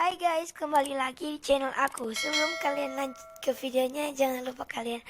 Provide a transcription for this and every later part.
Hai guys, kembali lagi di channel aku. Sebelum kalian lanjut ke videonya, jangan lupa kalian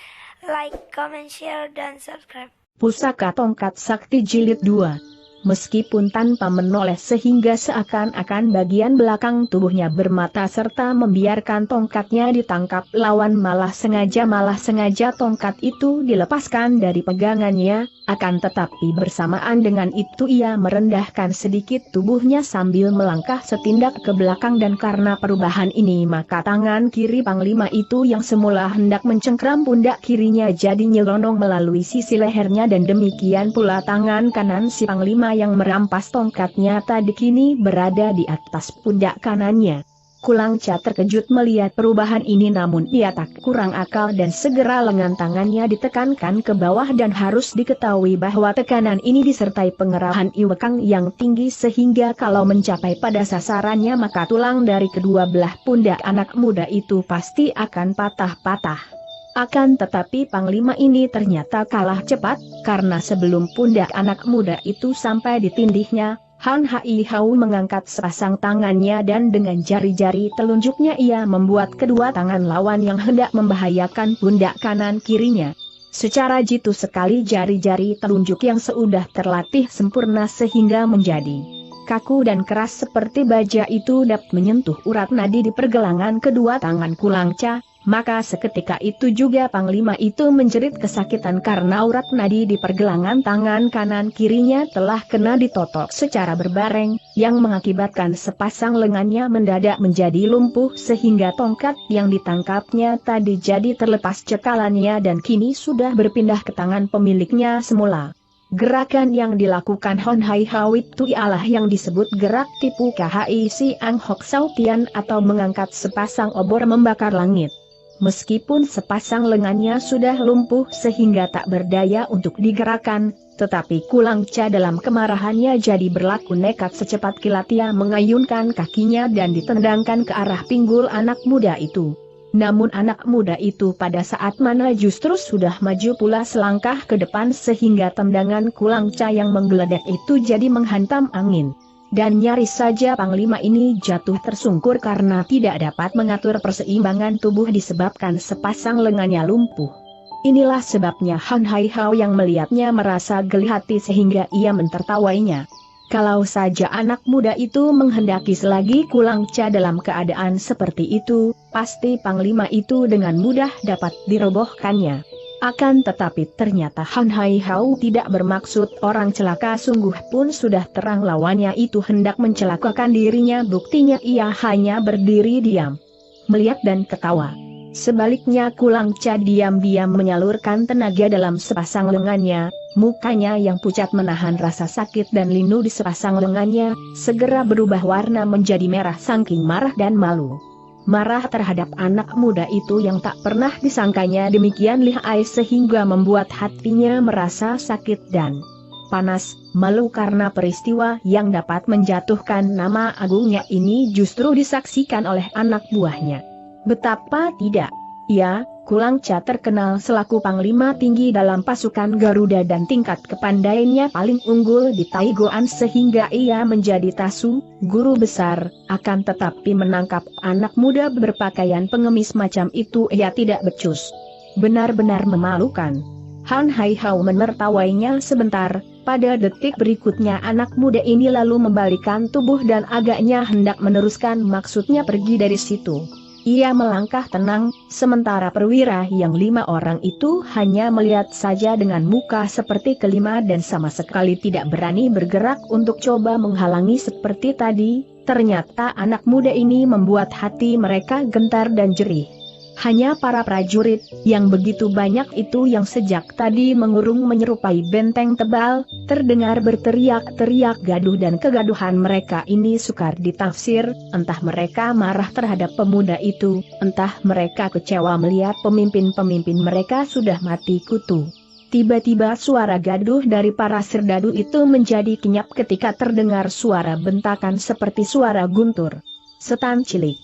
like, comment, share, dan subscribe. Pusaka Tongkat Sakti Jilid 2. Meskipun tanpa menoleh sehingga seakan-akan bagian belakang tubuhnya bermata serta membiarkan tongkatnya ditangkap lawan, malah sengaja tongkat itu dilepaskan dari pegangannya, akan tetapi bersamaan dengan itu ia merendahkan sedikit tubuhnya sambil melangkah setindak ke belakang, dan karena perubahan ini maka tangan kiri Panglima itu yang semula hendak mencengkram pundak kirinya jadi nyelonong melalui sisi lehernya, dan demikian pula tangan kanan si Panglima yang merampas tongkatnya tadi kini berada di atas pundak kanannya. Kulangca terkejut melihat perubahan ini, namun ia tak kurang akal dan segera lengan tangannya ditekankan ke bawah, dan harus diketahui bahwa tekanan ini disertai pengerahan iwekang yang tinggi sehingga kalau mencapai pada sasarannya maka tulang dari kedua belah pundak anak muda itu pasti akan patah-patah. Akan tetapi Panglima ini ternyata kalah cepat, karena sebelum pundak anak muda itu sampai ditindihnya, Han Hai Hau mengangkat sepasang tangannya dan dengan jari-jari telunjuknya ia membuat kedua tangan lawan yang hendak membahayakan pundak kanan kirinya. Secara jitu sekali jari-jari telunjuk yang sudah terlatih sempurna sehingga menjadi kaku dan keras seperti baja itu dapat menyentuh urat nadi di pergelangan kedua tangan Kulangca. Maka seketika itu juga Panglima itu menjerit kesakitan karena urat nadi di pergelangan tangan kanan kirinya telah kena ditotok secara berbareng, yang mengakibatkan sepasang lengannya mendadak menjadi lumpuh sehingga tongkat yang ditangkapnya tadi jadi terlepas cekalannya dan kini sudah berpindah ke tangan pemiliknya semula. Gerakan yang dilakukan Hon Hai Hau itu ialah yang disebut gerak tipu KHI Siang Hok Sautian atau mengangkat sepasang obor membakar langit. Meskipun sepasang lengannya sudah lumpuh sehingga tak berdaya untuk digerakkan, tetapi Kulangca dalam kemarahannya jadi berlaku nekat. Secepat kilat ia mengayunkan kakinya dan ditendangkan ke arah pinggul anak muda itu. Namun anak muda itu pada saat mana justru sudah maju pula selangkah ke depan sehingga tendangan Kulangca yang menggeledek itu jadi menghantam angin. Dan nyaris saja Panglima ini jatuh tersungkur karena tidak dapat mengatur perseimbangan tubuh disebabkan sepasang lengannya lumpuh. Inilah sebabnya Han Hai Hau yang melihatnya merasa geli hati sehingga ia mentertawainya. Kalau saja anak muda itu menghendaki selagi Kulangca dalam keadaan seperti itu, pasti Panglima itu dengan mudah dapat dirobohkannya. Akan tetapi ternyata Han Hai Hau tidak bermaksud orang celaka, sungguh pun sudah terang lawannya itu hendak mencelakakan dirinya, buktinya ia hanya berdiri diam, melihat dan ketawa. Sebaliknya Kulangca diam-diam menyalurkan tenaga dalam sepasang lengannya, mukanya yang pucat menahan rasa sakit dan linu di sepasang lengannya, segera berubah warna menjadi merah saking marah dan malu. Marah terhadap anak muda itu yang tak pernah disangkanya demikian lihai sehingga membuat hatinya merasa sakit dan panas, malu karena peristiwa yang dapat menjatuhkan nama agungnya ini justru disaksikan oleh anak buahnya. Betapa tidak, ya, Kulangca terkenal selaku Panglima tinggi dalam pasukan Garuda dan tingkat kepandaiannya paling unggul di Taigoan sehingga ia menjadi tasu, guru besar, akan tetapi menangkap anak muda berpakaian pengemis macam itu ia tidak becus. Benar-benar memalukan. Han Hai Hau menertawainya sebentar, pada detik berikutnya anak muda ini lalu membalikkan tubuh dan agaknya hendak meneruskan maksudnya pergi dari situ. Ia melangkah tenang, sementara perwira yang 5 orang itu hanya melihat saja dengan muka seperti kelima dan sama sekali tidak berani bergerak untuk coba menghalangi seperti tadi. Ternyata anak muda ini membuat hati mereka gentar dan jerih. Hanya para prajurit yang begitu banyak itu yang sejak tadi mengurung menyerupai benteng tebal, terdengar berteriak-teriak gaduh, dan kegaduhan mereka ini sukar ditafsir, entah mereka marah terhadap pemuda itu, entah mereka kecewa melihat pemimpin-pemimpin mereka sudah mati kutu. Tiba-tiba suara gaduh dari para serdadu itu menjadi kenyap ketika terdengar suara bentakan seperti suara guntur. "Setan cilik,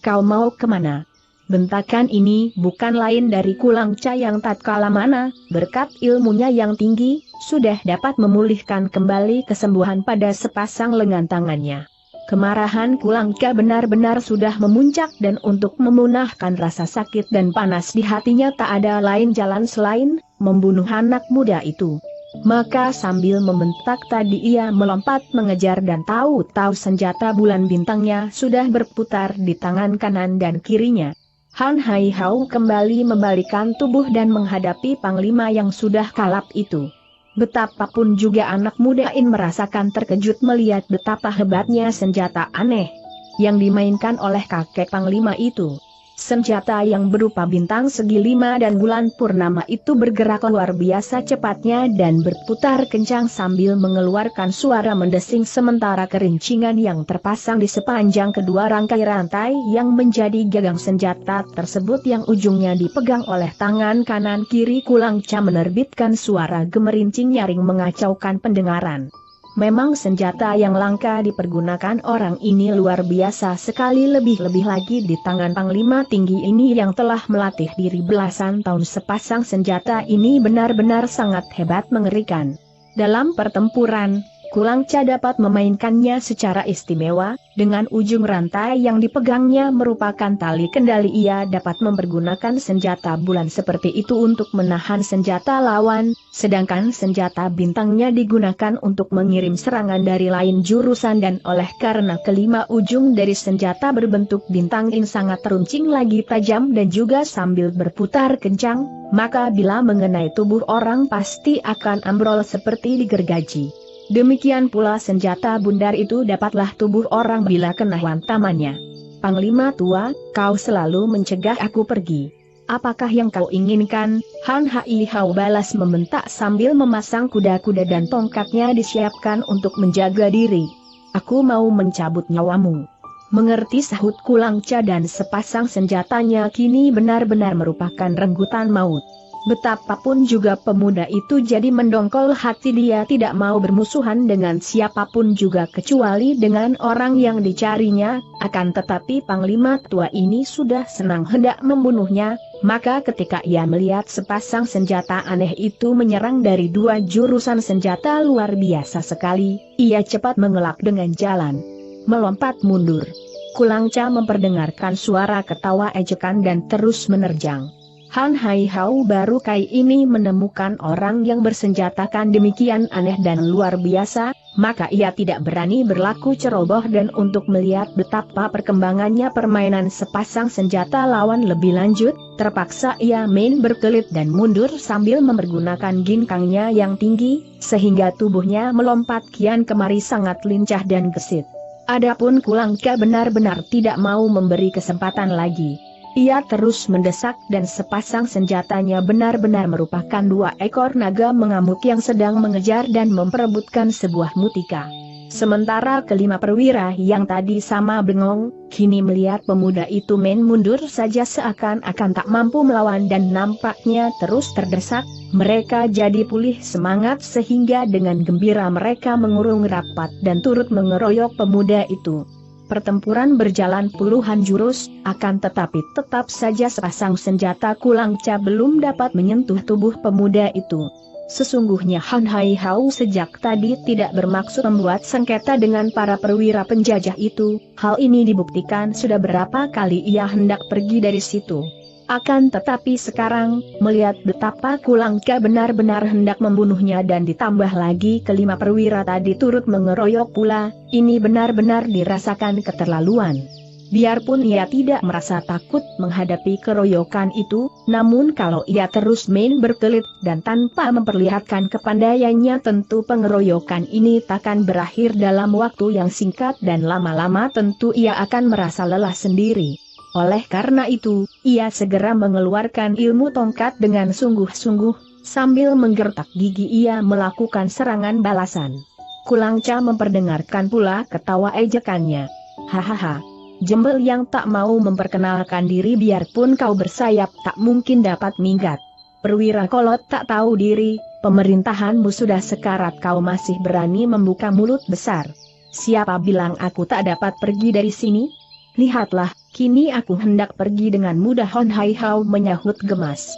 kau mau kemana?" Bentakan ini bukan lain dari Kulangca yang tatkala mana, berkat ilmunya yang tinggi, sudah dapat memulihkan kembali kesembuhan pada sepasang lengan tangannya. Kemarahan Kulangca benar-benar sudah memuncak dan untuk memunahkan rasa sakit dan panas di hatinya tak ada lain jalan selain membunuh anak muda itu. Maka sambil membentak tadi ia melompat mengejar dan tahu-tahu senjata bulan bintangnya sudah berputar di tangan kanan dan kirinya. Han Hai Hau kembali membalikkan tubuh dan menghadapi panglima yang sudah kalap itu. Betapapun juga anak muda ini merasakan terkejut melihat betapa hebatnya senjata aneh yang dimainkan oleh kakek panglima itu. Senjata yang berupa bintang segi 5 dan bulan purnama itu bergerak luar biasa cepatnya dan berputar kencang sambil mengeluarkan suara mendesing sementara kerincingan yang terpasang di sepanjang kedua rangkai rantai yang menjadi gagang senjata tersebut yang ujungnya dipegang oleh tangan kanan kiri Kulangca menerbitkan suara gemerincing nyaring mengacaukan pendengaran. Memang senjata yang langka dipergunakan orang ini luar biasa sekali, lebih-lebih lagi di tangan panglima tinggi ini yang telah melatih diri belasan tahun. Sepasang senjata ini benar-benar sangat hebat mengerikan. Dalam pertempuran, Kulangca dapat memainkannya secara istimewa, dengan ujung rantai yang dipegangnya merupakan tali kendali ia dapat mempergunakan senjata bulan seperti itu untuk menahan senjata lawan, sedangkan senjata bintangnya digunakan untuk mengirim serangan dari lain jurusan dan oleh karena kelima ujung dari senjata berbentuk bintang ini sangat teruncing lagi tajam dan juga sambil berputar kencang, maka bila mengenai tubuh orang pasti akan ambrol seperti digergaji. Demikian pula senjata bundar itu dapatlah tubuh orang bila kena hantamannya. Panglima tua, kau selalu mencegah aku pergi. Apakah yang kau inginkan? Han Hai Hau balas membentak sambil memasang kuda-kuda dan tongkatnya disiapkan untuk menjaga diri. Aku mau mencabut nyawamu. Mengerti, sahut Kulangca dan sepasang senjatanya kini benar-benar merupakan renggutan maut. Betapapun juga pemuda itu jadi mendongkol hati, dia tidak mau bermusuhan dengan siapapun juga kecuali dengan orang yang dicarinya, akan tetapi panglima tua ini sudah senang hendak membunuhnya, maka ketika ia melihat sepasang senjata aneh itu menyerang dari dua jurusan senjata luar biasa sekali, ia cepat mengelak dengan jalan melompat mundur. Kulangca memperdengarkan suara ketawa ejekan dan terus menerjang. Han Hai Hau baru kali ini menemukan orang yang bersenjatakan demikian aneh dan luar biasa, maka ia tidak berani berlaku ceroboh dan untuk melihat betapa perkembangannya permainan sepasang senjata lawan lebih lanjut, terpaksa ia main berkelit dan mundur sambil mempergunakan ginkangnya yang tinggi, sehingga tubuhnya melompat kian kemari sangat lincah dan gesit. Adapun Kulangca benar-benar tidak mau memberi kesempatan lagi. Ia terus mendesak dan sepasang senjatanya benar-benar merupakan dua ekor naga mengamuk yang sedang mengejar dan memperebutkan sebuah mutika. Sementara kelima perwira yang tadi sama bengong, kini melihat pemuda itu main mundur saja seakan-akan tak mampu melawan dan nampaknya terus terdesak, mereka jadi pulih semangat sehingga dengan gembira mereka mengurung rapat dan turut mengeroyok pemuda itu. Pertempuran berjalan puluhan jurus, akan tetapi tetap saja sepasang senjata Kulangca belum dapat menyentuh tubuh pemuda itu. Sesungguhnya Han Hai Hau sejak tadi tidak bermaksud membuat sengketa dengan para perwira penjajah itu, hal ini dibuktikan sudah berapa kali ia hendak pergi dari situ. Akan tetapi sekarang, melihat betapa Kulangca benar-benar hendak membunuhnya dan ditambah lagi kelima perwira tadi turut mengeroyok pula, ini benar-benar dirasakan keterlaluan. Biarpun ia tidak merasa takut menghadapi keroyokan itu, namun kalau ia terus main berkelit dan tanpa memperlihatkan kepandaiannya tentu pengeroyokan ini takkan berakhir dalam waktu yang singkat dan lama-lama tentu ia akan merasa lelah sendiri. Oleh karena itu, ia segera mengeluarkan ilmu tongkat dengan sungguh-sungguh, sambil menggertak gigi ia melakukan serangan balasan. Kulangca memperdengarkan pula ketawa ejekannya. Hahaha, jembel yang tak mau memperkenalkan diri, biarpun kau bersayap tak mungkin dapat minggat. Perwira kolot tak tahu diri, pemerintahanmu sudah sekarat kau masih berani membuka mulut besar. Siapa bilang aku tak dapat pergi dari sini? Lihatlah, kini aku hendak pergi dengan mudah. Han Hai Hau menyahut gemas.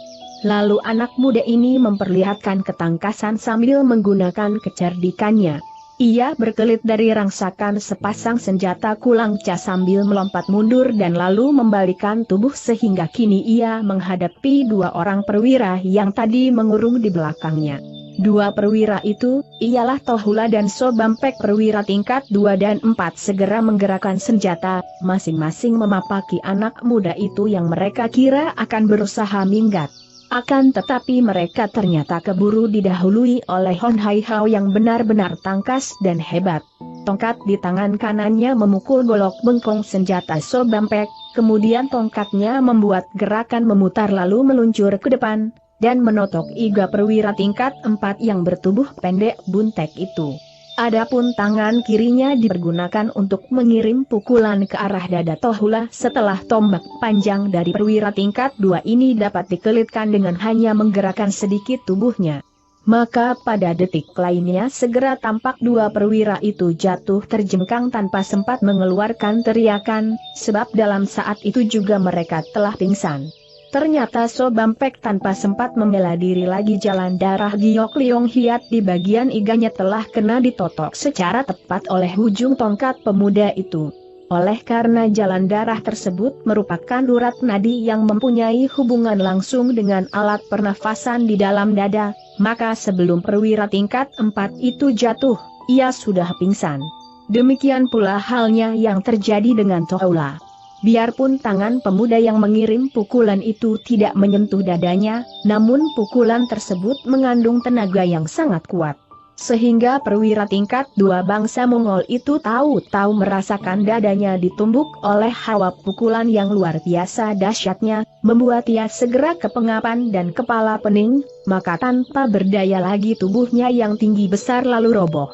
Lalu anak muda ini memperlihatkan ketangkasan sambil menggunakan kecerdikannya. Ia berkelit dari rangsakan sepasang senjata Kulangca sambil melompat mundur dan lalu membalikan tubuh sehingga kini ia menghadapi dua orang perwira yang tadi mengurung di belakangnya. Dua perwira itu, ialah Tohula dan Sobampek. Perwira tingkat 2 dan 4 segera menggerakkan senjata, masing-masing memapaki anak muda itu yang mereka kira akan berusaha minggat. Akan tetapi mereka ternyata keburu didahului oleh Hon Hai Hao yang benar-benar tangkas dan hebat. Tongkat di tangan kanannya memukul golok bengkong senjata Sobampek, kemudian tongkatnya membuat gerakan memutar lalu meluncur ke depan, dan menotok iga perwira tingkat 4 yang bertubuh pendek buntek itu. Adapun tangan kirinya dipergunakan untuk mengirim pukulan ke arah dada Tohula setelah tombak panjang dari perwira tingkat 2 ini dapat dikelitkan dengan hanya menggerakkan sedikit tubuhnya. Maka pada detik lainnya segera tampak dua perwira itu jatuh terjengkang tanpa sempat mengeluarkan teriakan, sebab dalam saat itu juga mereka telah pingsan. Ternyata Sobampek tanpa sempat membela diri lagi, jalan darah Giok Liong Hiat di bagian iganya telah kena ditotok secara tepat oleh ujung tongkat pemuda itu. Oleh karena jalan darah tersebut merupakan urat nadi yang mempunyai hubungan langsung dengan alat pernafasan di dalam dada, maka sebelum perwira tingkat 4 itu jatuh, ia sudah pingsan. Demikian pula halnya yang terjadi dengan Tohula. Biarpun tangan pemuda yang mengirim pukulan itu tidak menyentuh dadanya, namun pukulan tersebut mengandung tenaga yang sangat kuat. Sehingga perwira tingkat 2 bangsa Mongol itu tahu-tahu merasakan dadanya ditumbuk oleh hawa pukulan yang luar biasa dahsyatnya, membuat ia segera kepengapan dan kepala pening, maka tanpa berdaya lagi tubuhnya yang tinggi besar lalu roboh.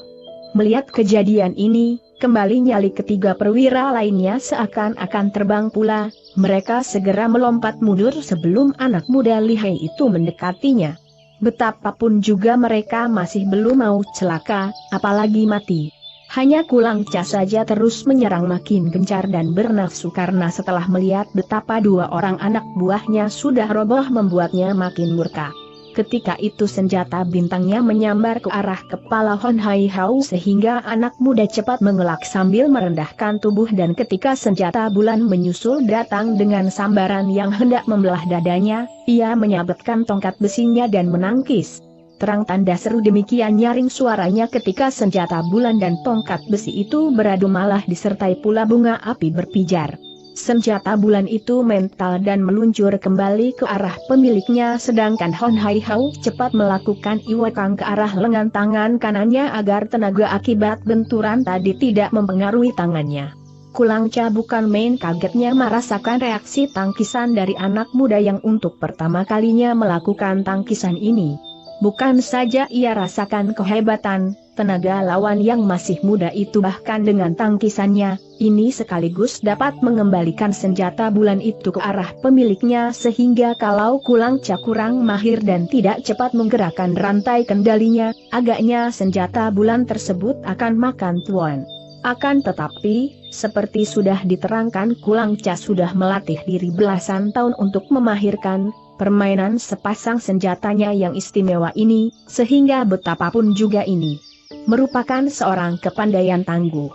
Melihat kejadian ini, kembali nyali ketiga perwira lainnya seakan-akan terbang pula, mereka segera melompat mundur sebelum anak muda lihai itu mendekatinya. Betapapun juga mereka masih belum mau celaka, apalagi mati. Hanya Kulangca saja terus menyerang makin gencar dan bernafsu karena setelah melihat betapa dua orang anak buahnya sudah roboh membuatnya makin murka. Ketika itu senjata bintangnya menyambar ke arah kepala Hon Hai Hao sehingga anak muda cepat mengelak sambil merendahkan tubuh, dan ketika senjata bulan menyusul datang dengan sambaran yang hendak membelah dadanya, ia menyabetkan tongkat besinya dan menangkis. Terang tanda seru demikian nyaring suaranya ketika senjata bulan dan tongkat besi itu beradu malah disertai pula bunga api berpijar. Senjata bulan itu mental dan meluncur kembali ke arah pemiliknya, sedangkan Hon Hai Hao cepat melakukan iwakang ke arah lengan tangan kanannya agar tenaga akibat benturan tadi tidak mempengaruhi tangannya. Kulangca bukan main kagetnya merasakan reaksi tangkisan dari anak muda yang untuk pertama kalinya melakukan tangkisan ini. Bukan saja ia rasakan kehebatan tenaga lawan yang masih muda itu, bahkan dengan tangkisannya ini sekaligus dapat mengembalikan senjata bulan itu ke arah pemiliknya, sehingga kalau Kulangca kurang mahir dan tidak cepat menggerakkan rantai kendalinya, agaknya senjata bulan tersebut akan makan tuan. Akan tetapi, seperti sudah diterangkan, Kulangca sudah melatih diri belasan tahun untuk memahirkan permainan sepasang senjatanya yang istimewa ini, sehingga betapapun juga ini merupakan seorang kepandaian tangguh.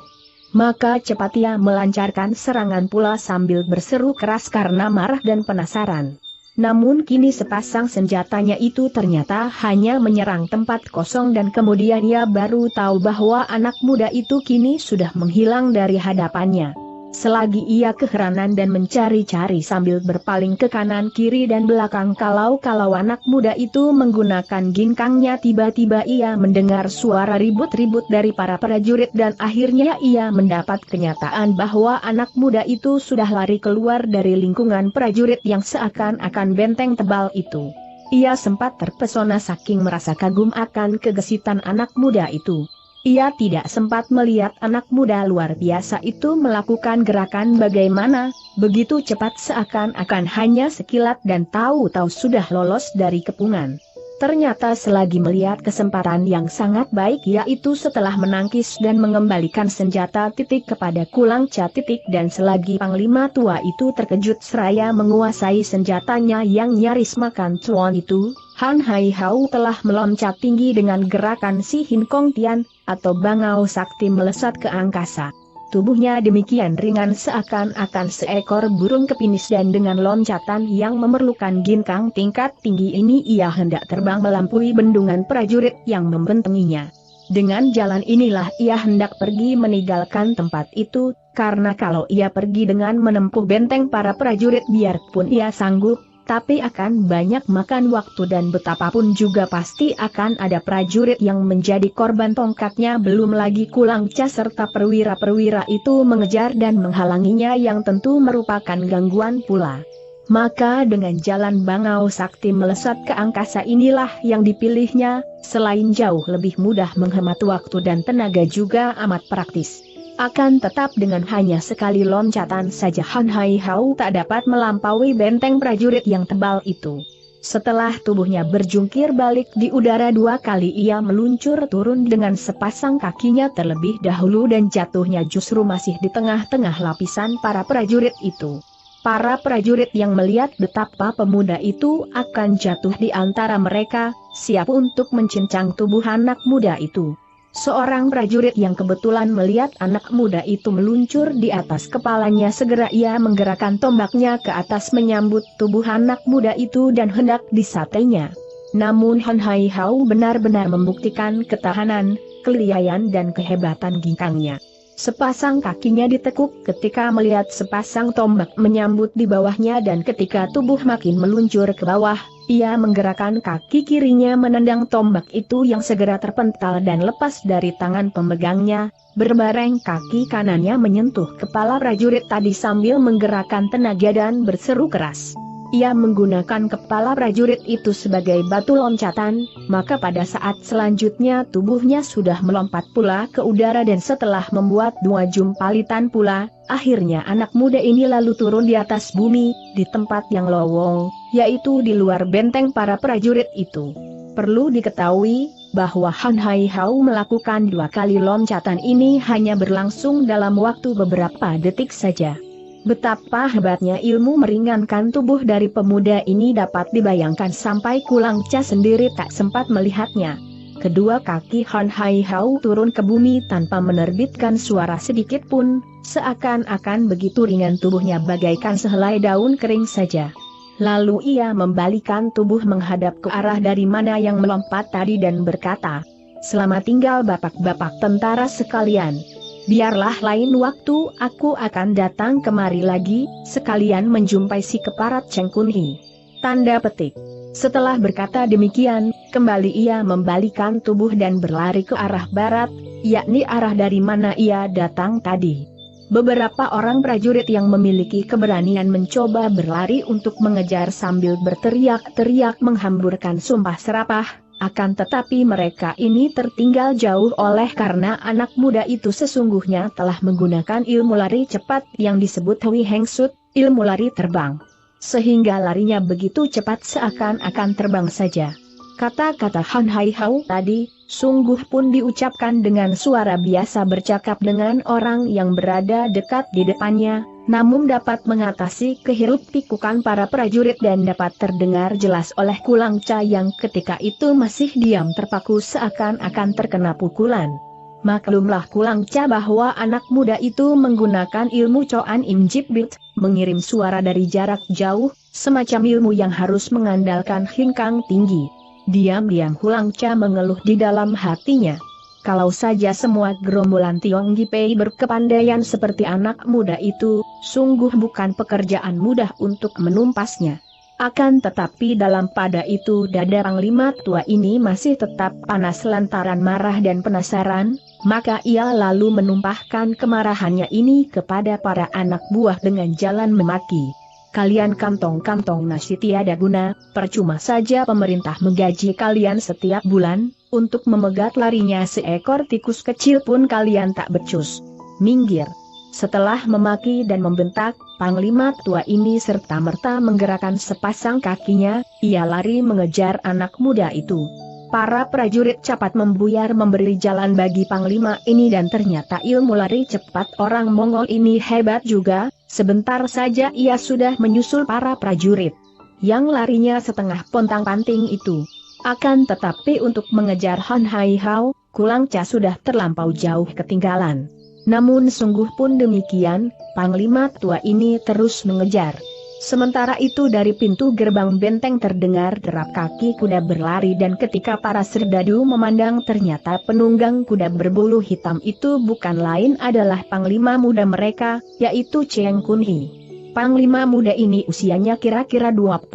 Maka cepat ia melancarkan serangan pula sambil berseru keras karena marah dan penasaran. Namun kini sepasang senjatanya itu ternyata hanya menyerang tempat kosong, dan kemudian ia baru tahu bahwa anak muda itu kini sudah menghilang dari hadapannya. Selagi ia keheranan dan mencari-cari sambil berpaling ke kanan kiri dan belakang kalau anak muda itu menggunakan ginkangnya, tiba-tiba ia mendengar suara ribut-ribut dari para prajurit dan akhirnya ia mendapat kenyataan bahwa anak muda itu sudah lari keluar dari lingkungan prajurit yang seakan-akan benteng tebal itu. Ia sempat terpesona saking merasa kagum akan kegesitan anak muda itu. Ia tidak sempat melihat anak muda luar biasa itu melakukan gerakan bagaimana, begitu cepat seakan-akan hanya sekilat dan tahu-tahu sudah lolos dari kepungan. Ternyata selagi melihat kesempatan yang sangat baik, yaitu setelah menangkis dan mengembalikan senjata titik kepada Kulang Ca titik, dan selagi Panglima tua itu terkejut seraya menguasai senjatanya yang nyaris makan cuan itu, Han Hai Hau telah meloncat tinggi dengan gerakan Si Hin Kong Tian, atau bangau sakti melesat ke angkasa. Tubuhnya demikian ringan seakan-akan seekor burung kepinis, dan dengan loncatan yang memerlukan ginkang tingkat tinggi ini ia hendak terbang melampaui bendungan prajurit yang membentenginya. Dengan jalan inilah ia hendak pergi meninggalkan tempat itu, karena kalau ia pergi dengan menempuh benteng para prajurit biarpun ia sanggup, tapi akan banyak makan waktu dan betapapun juga pasti akan ada prajurit yang menjadi korban tongkatnya, belum lagi Kulang Ca serta perwira-perwira itu mengejar dan menghalanginya yang tentu merupakan gangguan pula. Maka dengan jalan bangau sakti melesat ke angkasa inilah yang dipilihnya, selain jauh lebih mudah menghemat waktu dan tenaga juga amat praktis. Akan tetap dengan hanya sekali loncatan saja Han Hai Hau tak dapat melampaui benteng prajurit yang tebal itu. Setelah tubuhnya berjungkir balik di udara 2 kali, ia meluncur turun dengan sepasang kakinya terlebih dahulu, dan jatuhnya justru masih di tengah-tengah lapisan para prajurit itu. Para prajurit yang melihat betapa pemuda itu akan jatuh di antara mereka, siap untuk mencincang tubuh anak muda itu. Seorang prajurit yang kebetulan melihat anak muda itu meluncur di atas kepalanya, segera ia menggerakkan tombaknya ke atas menyambut tubuh anak muda itu dan hendak disatenya. Namun Han Hai Hau benar-benar membuktikan ketahanan, kelihayan dan kehebatan ginkangnya. Sepasang kakinya ditekuk ketika melihat sepasang tombak menyambut di bawahnya, dan ketika tubuh makin meluncur ke bawah, ia menggerakkan kaki kirinya menendang tombak itu yang segera terpental dan lepas dari tangan pemegangnya. Berbareng kaki kanannya menyentuh kepala prajurit tadi sambil menggerakkan tenaga dan berseru keras. Ia menggunakan kepala prajurit itu sebagai batu loncatan, maka pada saat selanjutnya tubuhnya sudah melompat pula ke udara, dan setelah membuat 2 jumpalitan pula, akhirnya anak muda ini lalu turun di atas bumi, di tempat yang lowong, yaitu di luar benteng para prajurit itu. Perlu diketahui bahwa Han Hai Hau melakukan 2 kali loncatan ini hanya berlangsung dalam waktu beberapa detik saja. Betapa hebatnya ilmu meringankan tubuh dari pemuda ini dapat dibayangkan sampai Kulang Ca sendiri tak sempat melihatnya. Kedua kaki Han Hai Hau turun ke bumi tanpa menerbitkan suara sedikit pun, seakan-akan begitu ringan tubuhnya bagaikan sehelai daun kering saja. Lalu ia membalikan tubuh menghadap ke arah dari mana yang melompat tadi dan berkata, "Selamat tinggal bapak-bapak tentara sekalian. Biarlah lain waktu aku akan datang kemari lagi, sekalian menjumpai si keparat Cheng Kun Hi." Tanda petik. Setelah berkata demikian, kembali ia membalikan tubuh dan berlari ke arah barat, yakni arah dari mana ia datang tadi. Beberapa orang prajurit yang memiliki keberanian mencoba berlari untuk mengejar sambil berteriak-teriak menghamburkan sumpah serapah. Akan tetapi mereka ini tertinggal jauh oleh karena anak muda itu sesungguhnya telah menggunakan ilmu lari cepat yang disebut Hui Heng Sut, ilmu lari terbang. Sehingga larinya begitu cepat seakan-akan terbang saja. Kata-kata Han Hai Hau tadi, sungguh pun diucapkan dengan suara biasa bercakap dengan orang yang berada dekat di depannya, namun dapat mengatasi kehiruk-pikukan para prajurit dan dapat terdengar jelas oleh Kulang Ca yang ketika itu masih diam terpaku seakan-akan terkena pukulan. Maklumlah Kulang Ca bahwa anak muda itu menggunakan ilmu Coan Im Jip Bit, mengirim suara dari jarak jauh, semacam ilmu yang harus mengandalkan hinkang tinggi. Diam-diam Kulang Ca mengeluh di dalam hatinya. Kalau saja semua gerombolan Tiong Gipei berkepandaian seperti anak muda itu, sungguh bukan pekerjaan mudah untuk menumpasnya. Akan tetapi dalam pada itu dada Panglima tua ini masih tetap panas lantaran marah dan penasaran, maka ia lalu menumpahkan kemarahannya ini kepada para anak buah dengan jalan memaki. "Kalian kantong-kantong nasi tiada guna, percuma saja pemerintah menggaji kalian setiap bulan, untuk memegat larinya seekor tikus kecil pun kalian tak becus. Minggir!" Setelah memaki dan membentak, Panglima tua ini serta-merta menggerakkan sepasang kakinya, ia lari mengejar anak muda itu. Para prajurit cepat membuyar memberi jalan bagi Panglima ini dan ternyata ilmu lari cepat orang Mongol ini hebat juga, sebentar saja ia sudah menyusul para prajurit yang larinya setengah pontang-panting itu. Akan tetapi untuk mengejar Han Hai Hao, Kulang Ca sudah terlampau jauh ketinggalan. Namun sungguh pun demikian, Panglima tua ini terus mengejar. Sementara itu dari pintu gerbang benteng terdengar derap kaki kuda berlari dan ketika para serdadu memandang ternyata penunggang kuda berbulu hitam itu bukan lain adalah panglima muda mereka, yaitu Cheng Kun Hi. Panglima muda ini usianya kira-kira 25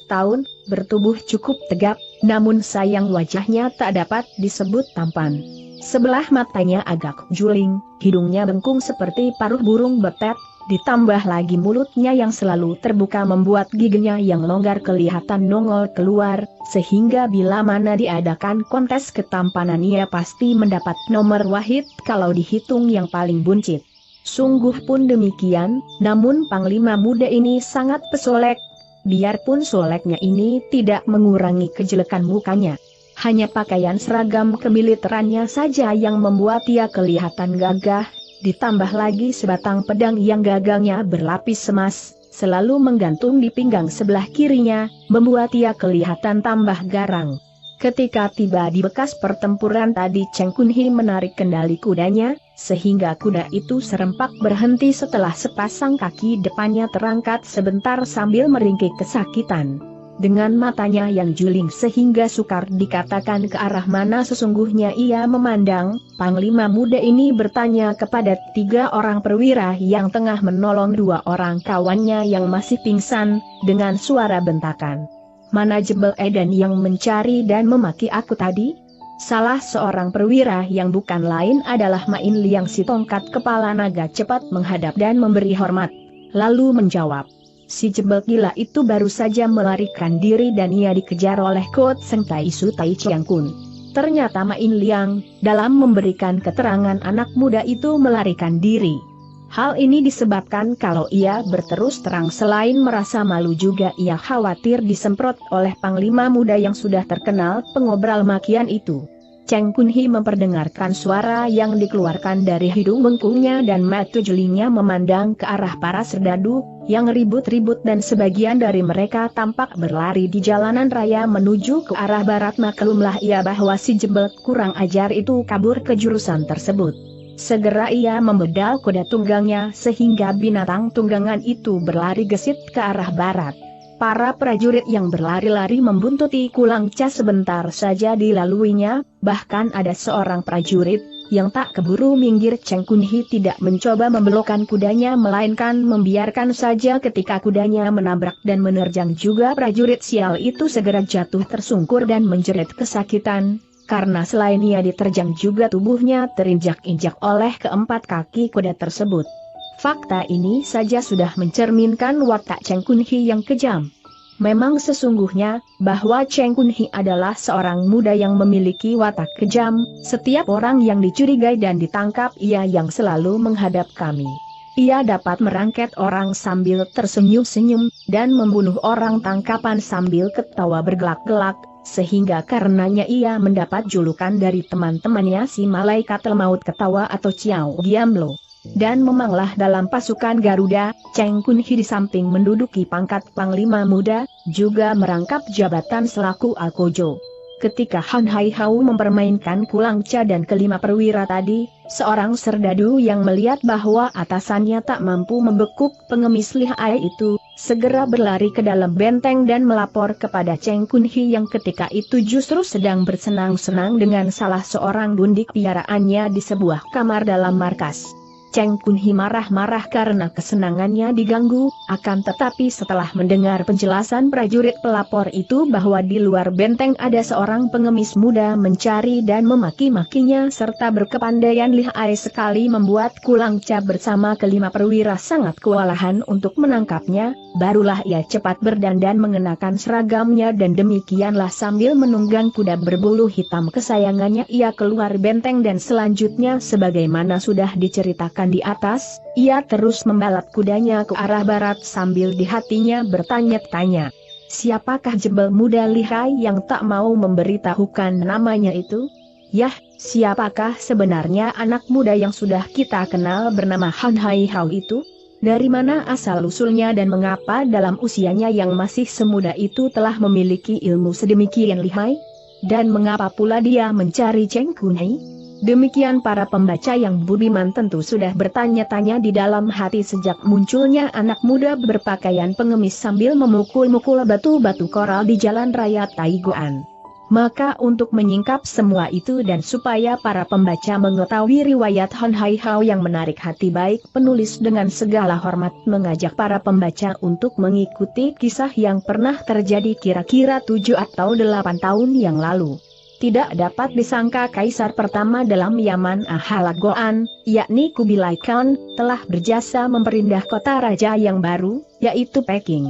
tahun, bertubuh cukup tegap, namun sayang wajahnya tak dapat disebut tampan. Sebelah matanya agak juling, hidungnya bengkung seperti paruh burung betet, ditambah lagi mulutnya yang selalu terbuka membuat giginya yang longgar kelihatan nongol keluar, sehingga bila mana diadakan kontes ketampanan ia pasti mendapat nomor wahid kalau dihitung yang paling buncit. Sungguh pun demikian, namun Panglima muda ini sangat pesolek. Biarpun soleknya ini tidak mengurangi kejelekan mukanya. Hanya pakaian seragam kemiliterannya saja yang membuat ia kelihatan gagah. Ditambah lagi sebatang pedang yang gagangnya berlapis emas, selalu menggantung di pinggang sebelah kirinya, membuat ia kelihatan tambah garang. Ketika tiba di bekas pertempuran tadi Cheng Kun Hi menarik kendali kudanya, sehingga kuda itu serempak berhenti setelah sepasang kaki depannya terangkat sebentar sambil meringkik kesakitan. Dengan matanya yang juling sehingga sukar dikatakan ke arah mana sesungguhnya ia memandang, Panglima muda ini bertanya kepada 3 orang perwira yang tengah menolong 2 orang kawannya yang masih pingsan, dengan suara bentakan. Mana Jebel Eden yang mencari dan memaki aku tadi? Salah seorang perwira yang bukan lain adalah Main Liang si tongkat kepala naga cepat menghadap dan memberi hormat. Lalu menjawab. Si jebel gila itu baru saja melarikan diri dan ia dikejar oleh Kot Seng Tai Su Tai Chiang Kun. Ternyata Main Liang, dalam memberikan keterangan anak muda itu melarikan diri. Hal ini disebabkan kalau ia berterus terang selain merasa malu juga ia khawatir disemprot oleh Panglima muda yang sudah terkenal pengobral makian itu. Cheng Kun Hi memperdengarkan suara yang dikeluarkan dari hidung bengkungnya dan mata jelingnya memandang ke arah para serdadu, yang ribut-ribut dan sebagian dari mereka tampak berlari di jalanan raya menuju ke arah barat. Maklumlah ia bahwa si jebel kurang ajar itu kabur ke jurusan tersebut. Segera ia membedal kuda tunggangnya sehingga binatang tunggangan itu berlari gesit ke arah barat. Para prajurit yang berlari-lari membuntuti Kulang Ca sebentar saja dilaluinya, bahkan ada seorang prajurit yang tak keburu minggir. Cheng Kun Hi tidak mencoba membelokkan kudanya melainkan membiarkan saja ketika kudanya menabrak dan menerjang juga prajurit sial itu segera jatuh tersungkur dan menjerit kesakitan, karena selain ia diterjang juga tubuhnya terinjak-injak oleh keempat kaki kuda tersebut. Fakta ini saja sudah mencerminkan watak Cheng Kun Hi yang kejam. Memang sesungguhnya, bahwa Cheng Kun Hi adalah seorang muda yang memiliki watak kejam, setiap orang yang dicurigai dan ditangkap ia yang selalu menghadap kami. Ia dapat merangket orang sambil tersenyum-senyum, dan membunuh orang tangkapan sambil ketawa bergelak-gelak, sehingga karenanya ia mendapat julukan dari teman-temannya si malaikat lemaut ketawa atau Ciao Giamlo. Dan memanglah dalam pasukan Garuda, Cheng Kun Hi di samping menduduki pangkat Panglima Muda, juga merangkap jabatan selaku Alkojo. Ketika Han Hai Hao mempermainkan Kulang Ca dan kelima perwira tadi, seorang serdadu yang melihat bahwa atasannya tak mampu membekuk pengemis lihai itu, segera berlari ke dalam benteng dan melapor kepada Cheng Kun Hi yang ketika itu justru sedang bersenang-senang dengan salah seorang gundik piaraannya di sebuah kamar dalam markas. Cheng Kun Hi marah-marah karena kesenangannya diganggu, akan tetapi setelah mendengar penjelasan prajurit pelapor itu bahwa di luar benteng ada seorang pengemis muda mencari dan memaki-makinya serta berkepandaian lihai sekali membuat Kulang Ca bersama kelima perwira sangat kewalahan untuk menangkapnya, Barulah ia cepat berdandan mengenakan seragamnya dan demikianlah sambil menunggang kuda berbulu hitam kesayangannya ia keluar benteng dan selanjutnya sebagaimana sudah diceritakan di atas, ia terus membalap kudanya ke arah barat sambil di hatinya bertanya-tanya. Siapakah jebel muda lihai yang tak mau memberitahukan namanya itu? Yah, siapakah sebenarnya anak muda yang sudah kita kenal bernama Han Hai Hao itu? Dari mana asal-usulnya dan mengapa dalam usianya yang masih semuda itu telah memiliki ilmu sedemikian lihai? Dan mengapa pula dia mencari Cheng Kunai? Demikian para pembaca yang budiman tentu sudah bertanya-tanya di dalam hati sejak munculnya anak muda berpakaian pengemis sambil memukul-mukul batu-batu koral di jalan raya Taiguan. Maka untuk menyingkap semua itu dan supaya para pembaca mengetahui riwayat Han Hai Hao yang menarik hati baik, penulis dengan segala hormat mengajak para pembaca untuk mengikuti kisah yang pernah terjadi kira-kira 7 atau 8 tahun yang lalu. Tidak dapat disangka kaisar pertama dalam Yaman Ahalagoan, yakni Kubilai Khan, telah berjasa memperindah kota raja yang baru, yaitu Peking.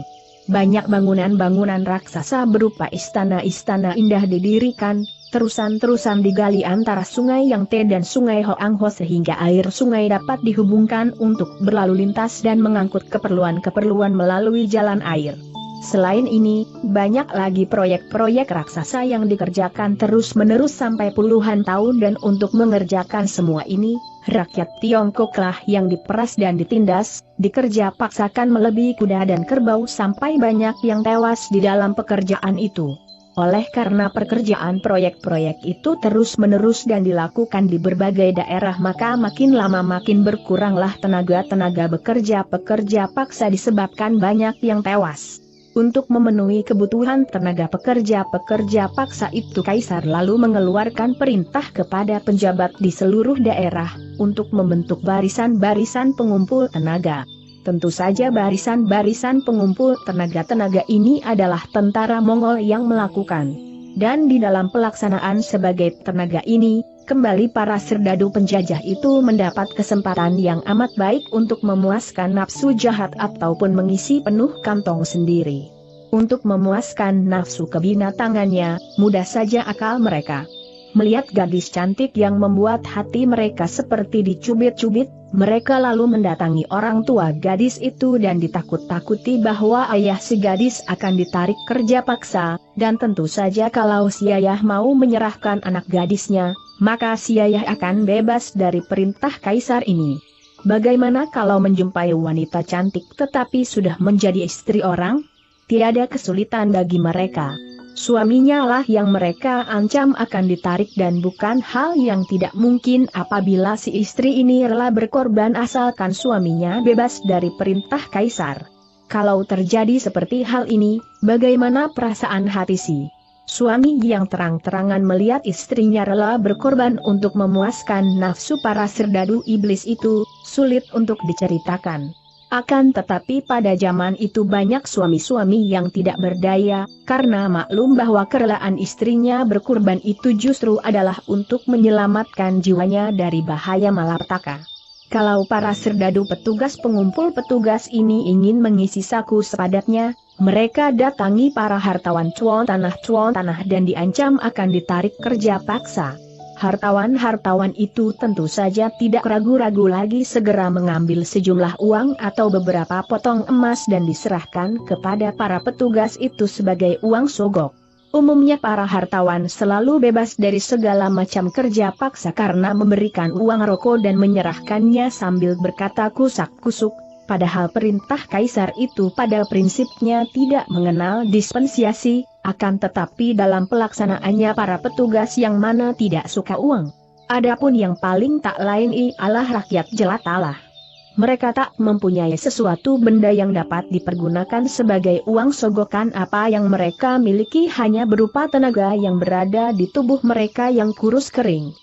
Banyak bangunan-bangunan raksasa berupa istana-istana indah didirikan, terusan-terusan digali antara sungai Yangtze dan sungai Hoangho sehingga air sungai dapat dihubungkan untuk berlalu lintas dan mengangkut keperluan-keperluan melalui jalan air. Selain ini, banyak lagi proyek-proyek raksasa yang dikerjakan terus-menerus sampai puluhan tahun dan untuk mengerjakan semua ini, rakyat Tiongkoklah yang diperas dan ditindas, dikerja paksakan melebihi kuda dan kerbau sampai banyak yang tewas di dalam pekerjaan itu. Oleh karena pekerjaan proyek-proyek itu terus-menerus dan dilakukan di berbagai daerah maka makin lama makin berkuranglah tenaga-tenaga pekerja paksa disebabkan banyak yang tewas. Untuk memenuhi kebutuhan tenaga pekerja paksa itu kaisar lalu mengeluarkan perintah kepada penjabat di seluruh daerah, untuk membentuk barisan-barisan pengumpul tenaga. Tentu saja barisan-barisan pengumpul tenaga ini adalah tentara Mongol yang melakukan. Dan di dalam pelaksanaan sebagai tenaga ini, kembali para serdadu penjajah itu mendapat kesempatan yang amat baik untuk memuaskan nafsu jahat ataupun mengisi penuh kantong sendiri. Untuk memuaskan nafsu kebinatangannya, mudah saja akal mereka. Melihat gadis cantik yang membuat hati mereka seperti dicubit-cubit, mereka lalu mendatangi orang tua gadis itu dan ditakut-takuti bahwa ayah si gadis akan ditarik kerja paksa, dan tentu saja kalau si ayah mau menyerahkan anak gadisnya, maka si ayah akan bebas dari perintah kaisar ini. Bagaimana kalau menjumpai wanita cantik tetapi sudah menjadi istri orang? Tiada kesulitan bagi mereka. Suaminya lah yang mereka ancam akan ditarik dan bukan hal yang tidak mungkin apabila si istri ini rela berkorban asalkan suaminya bebas dari perintah kaisar. Kalau terjadi seperti hal ini, bagaimana perasaan hati si suami yang terang-terangan melihat istrinya rela berkorban untuk memuaskan nafsu para serdadu iblis itu, sulit untuk diceritakan. Akan tetapi pada zaman itu banyak suami-suami yang tidak berdaya, karena maklum bahwa kerelaan istrinya berkorban itu justru adalah untuk menyelamatkan jiwanya dari bahaya malapetaka. Kalau para serdadu petugas pengumpul petugas ini ingin mengisi saku sepadatnya, mereka datangi para hartawan cuan tanah dan diancam akan ditarik kerja paksa. Hartawan-hartawan itu tentu saja tidak ragu-ragu lagi segera mengambil sejumlah uang atau beberapa potong emas dan diserahkan kepada para petugas itu sebagai uang sogok. Umumnya para hartawan selalu bebas dari segala macam kerja paksa karena memberikan uang rokok dan menyerahkannya sambil berkata kusak-kusuk, padahal perintah kaisar itu pada prinsipnya tidak mengenal dispensasi. Akan tetapi dalam pelaksanaannya para petugas yang mana tidak suka uang. Adapun yang paling tak lain ialah rakyat jelatalah. Mereka tak mempunyai sesuatu benda yang dapat dipergunakan sebagai uang sogokan apa yang mereka miliki hanya berupa tenaga yang berada di tubuh mereka yang kurus kering.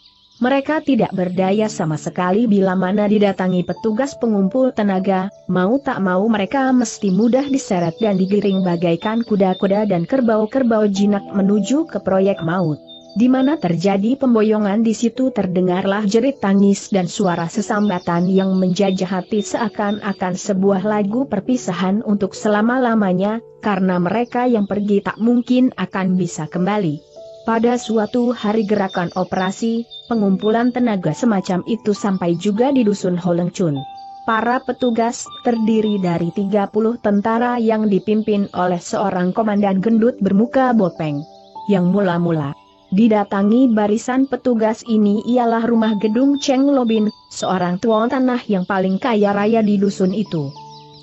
Mereka tidak berdaya sama sekali bila mana didatangi petugas pengumpul tenaga, mau tak mau mereka mesti mudah diseret dan digiring bagaikan kuda-kuda dan kerbau-kerbau jinak menuju ke proyek maut. Di mana terjadi pemboyongan di situ terdengarlah jerit tangis dan suara sesambatan yang menjajah hati seakan-akan sebuah lagu perpisahan untuk selama-lamanya, karena mereka yang pergi tak mungkin akan bisa kembali. Pada suatu hari gerakan operasi, pengumpulan tenaga semacam itu sampai juga di dusun Holengcun. Para petugas terdiri dari 30 tentara yang dipimpin oleh seorang komandan gendut bermuka bopeng. Yang mula-mula didatangi barisan petugas ini ialah rumah gedung Cheng Lobin, seorang tuan tanah yang paling kaya raya di dusun itu.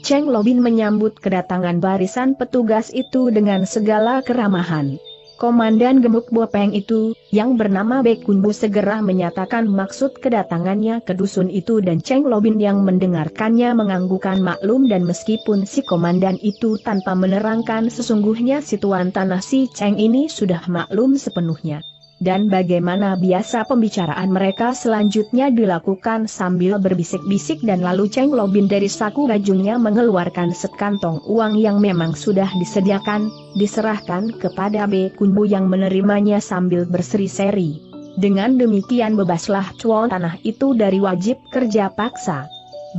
Cheng Lobin menyambut kedatangan barisan petugas itu dengan segala keramahan. Komandan gemuk bopeng itu, yang bernama Bekunbu segera menyatakan maksud kedatangannya ke dusun itu dan Cheng Lobin yang mendengarkannya menganggukkan maklum dan meskipun si komandan itu tanpa menerangkan sesungguhnya si tuan tanah si Cheng ini sudah maklum sepenuhnya. Dan bagaimana biasa pembicaraan mereka selanjutnya dilakukan sambil berbisik-bisik dan lalu Cheng Lobin dari saku bajunya mengeluarkan sekantong uang yang memang sudah disediakan, diserahkan kepada Bekunbu yang menerimanya sambil berseri-seri. Dengan demikian bebaslah tuan tanah itu dari wajib kerja paksa.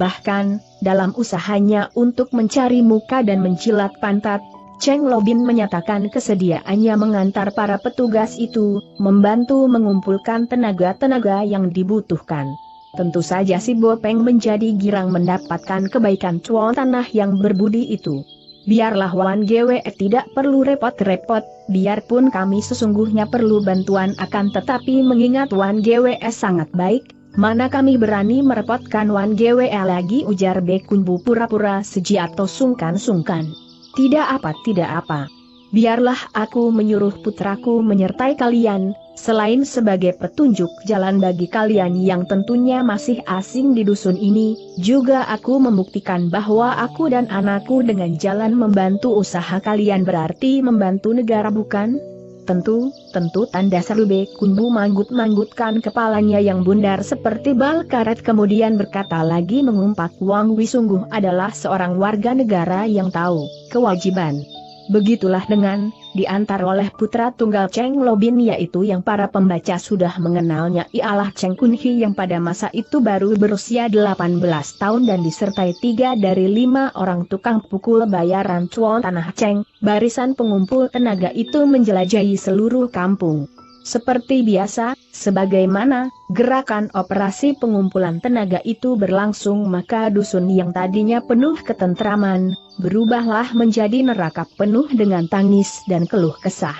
Bahkan, dalam usahanya untuk mencari muka dan menjilat pantat, Cheng Lobin menyatakan kesediaannya mengantar para petugas itu, membantu mengumpulkan tenaga-tenaga yang dibutuhkan. Tentu saja si Bopeng menjadi girang mendapatkan kebaikan tuan tanah yang berbudi itu. Biarlah Wan Gwe tidak perlu repot-repot, biarpun kami sesungguhnya perlu bantuan akan tetapi mengingat Wan Gwe sangat baik, mana kami berani merepotkan Wan Gwe lagi, ujar Bekunbu pura-pura seji atau sungkan-sungkan. Tidak apa. Biarlah aku menyuruh putraku menyertai kalian, selain sebagai petunjuk jalan bagi kalian yang tentunya masih asing di dusun ini, juga aku membuktikan bahwa aku dan anakku dengan jalan membantu usaha kalian berarti membantu negara bukan? Tentu, tanda seru Bekunbu manggut-manggutkan kepalanya yang bundar seperti bal karet kemudian berkata lagi mengumpat, Wang Wi sungguh adalah seorang warga negara yang tahu kewajiban. Begitulah dengan diantar oleh putra tunggal Cheng Lobin yaitu yang para pembaca sudah mengenalnya ialah Cheng Kun Hi yang pada masa itu baru berusia 18 tahun dan disertai 3 dari 5 orang tukang pukul bayaran tuan tanah Cheng. Barisan pengumpul tenaga itu menjelajahi seluruh kampung. Seperti biasa, sebagaimana gerakan operasi pengumpulan tenaga itu berlangsung maka dusun yang tadinya penuh ketentraman, berubahlah menjadi neraka penuh dengan tangis dan keluh kesah.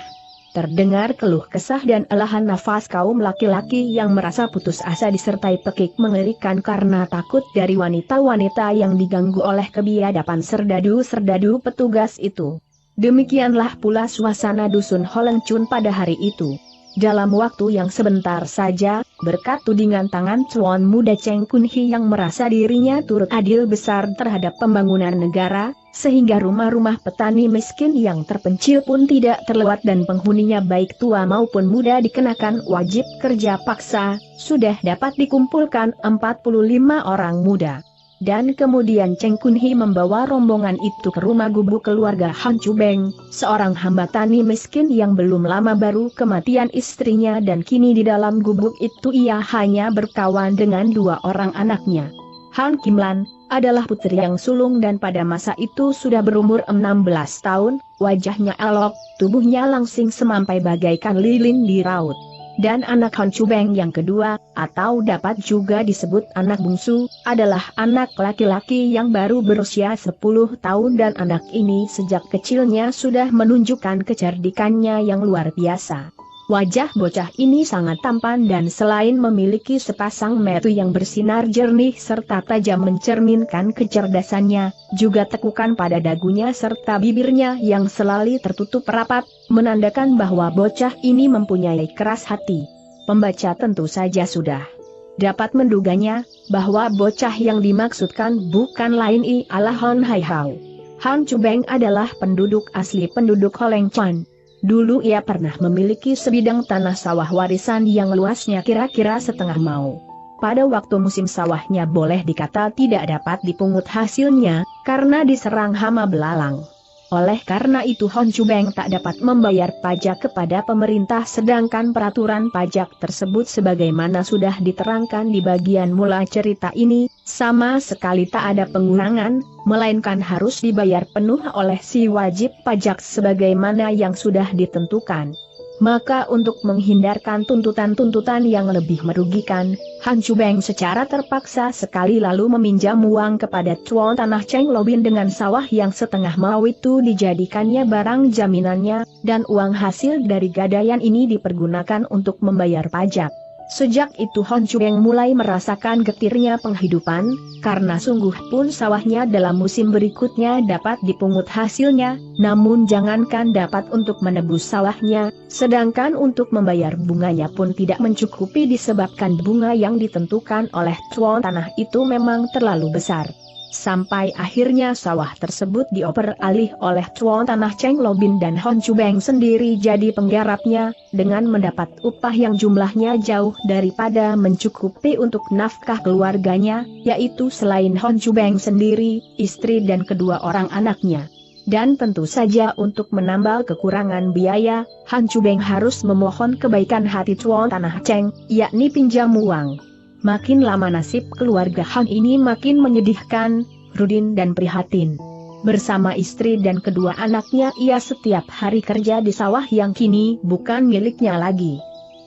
Terdengar keluh kesah dan elahan nafas kaum laki-laki yang merasa putus asa disertai pekik mengerikan karena takut dari wanita-wanita yang diganggu oleh kebiadaban serdadu-serdadu petugas itu. Demikianlah pula suasana dusun Holengcun pada hari itu. Dalam waktu yang sebentar saja, berkat tudingan tangan Tuan Muda Cheng Kun Hi yang merasa dirinya turut adil besar terhadap pembangunan negara, sehingga rumah-rumah petani miskin yang terpencil pun tidak terlewat dan penghuninya baik tua maupun muda dikenakan wajib kerja paksa, sudah dapat dikumpulkan 45 orang muda. Dan kemudian Cheng Kun Hi membawa rombongan itu ke rumah gubuk keluarga Han Chu Beng, seorang hamba tani miskin yang belum lama baru kematian istrinya dan kini di dalam gubuk itu ia hanya berkawan dengan 2 orang anaknya. Han Kim Lan adalah putri yang sulung dan pada masa itu sudah berumur 16 tahun, wajahnya elok, tubuhnya langsing semampai bagaikan lilin di raut. Dan anak Han Chu Beng yang kedua, atau dapat juga disebut anak bungsu, adalah anak laki-laki yang baru berusia 10 tahun dan anak ini sejak kecilnya sudah menunjukkan kecerdikannya yang luar biasa. Wajah bocah ini sangat tampan dan selain memiliki sepasang mata yang bersinar jernih serta tajam mencerminkan kecerdasannya, juga tekukan pada dagunya serta bibirnya yang selalu tertutup rapat, menandakan bahwa bocah ini mempunyai keras hati. Pembaca tentu saja sudah dapat menduganya, bahwa bocah yang dimaksudkan bukan lain ialah Han Hai Hao. Han Chu Beng adalah penduduk asli penduduk Holengcun. Dulu ia pernah memiliki sebidang tanah sawah warisan yang luasnya kira-kira setengah mau. Pada waktu musim sawahnya boleh dikata tidak dapat dipungut hasilnya, karena diserang hama belalang. Oleh karena itu Hon Chubeng tak dapat membayar pajak kepada pemerintah, sedangkan peraturan pajak tersebut sebagaimana sudah diterangkan di bagian mula cerita ini, sama sekali tak ada pengurangan, melainkan harus dibayar penuh oleh si wajib pajak sebagaimana yang sudah ditentukan. Maka untuk menghindarkan tuntutan-tuntutan yang lebih merugikan, Han Chubeng secara terpaksa sekali lalu meminjam uang kepada tuan tanah Cheng Lobin dengan sawah yang setengah mau itu dijadikannya barang jaminannya, dan uang hasil dari gadaian ini dipergunakan untuk membayar pajak. Sejak itu Hon Chubeng mulai merasakan getirnya penghidupan, karena sungguh pun sawahnya dalam musim berikutnya dapat dipungut hasilnya, namun jangankan dapat untuk menebus sawahnya, sedangkan untuk membayar bunganya pun tidak mencukupi disebabkan bunga yang ditentukan oleh tuan tanah itu memang terlalu besar. Sampai akhirnya sawah tersebut dioper alih oleh tuan tanah Cheng Lobin dan Hon Chubeng sendiri jadi penggarapnya, dengan mendapat upah yang jumlahnya jauh daripada mencukupi untuk nafkah keluarganya, yaitu selain Hon Chubeng sendiri, istri dan kedua orang anaknya. Dan tentu saja untuk menambal kekurangan biaya, Han Chubeng harus memohon kebaikan hati tuan tanah Cheng, yakni pinjam uang. Makin lama nasib keluarga Han ini makin menyedihkan, Rudin dan prihatin. Bersama istri dan kedua anaknya ia setiap hari kerja di sawah yang kini bukan miliknya lagi.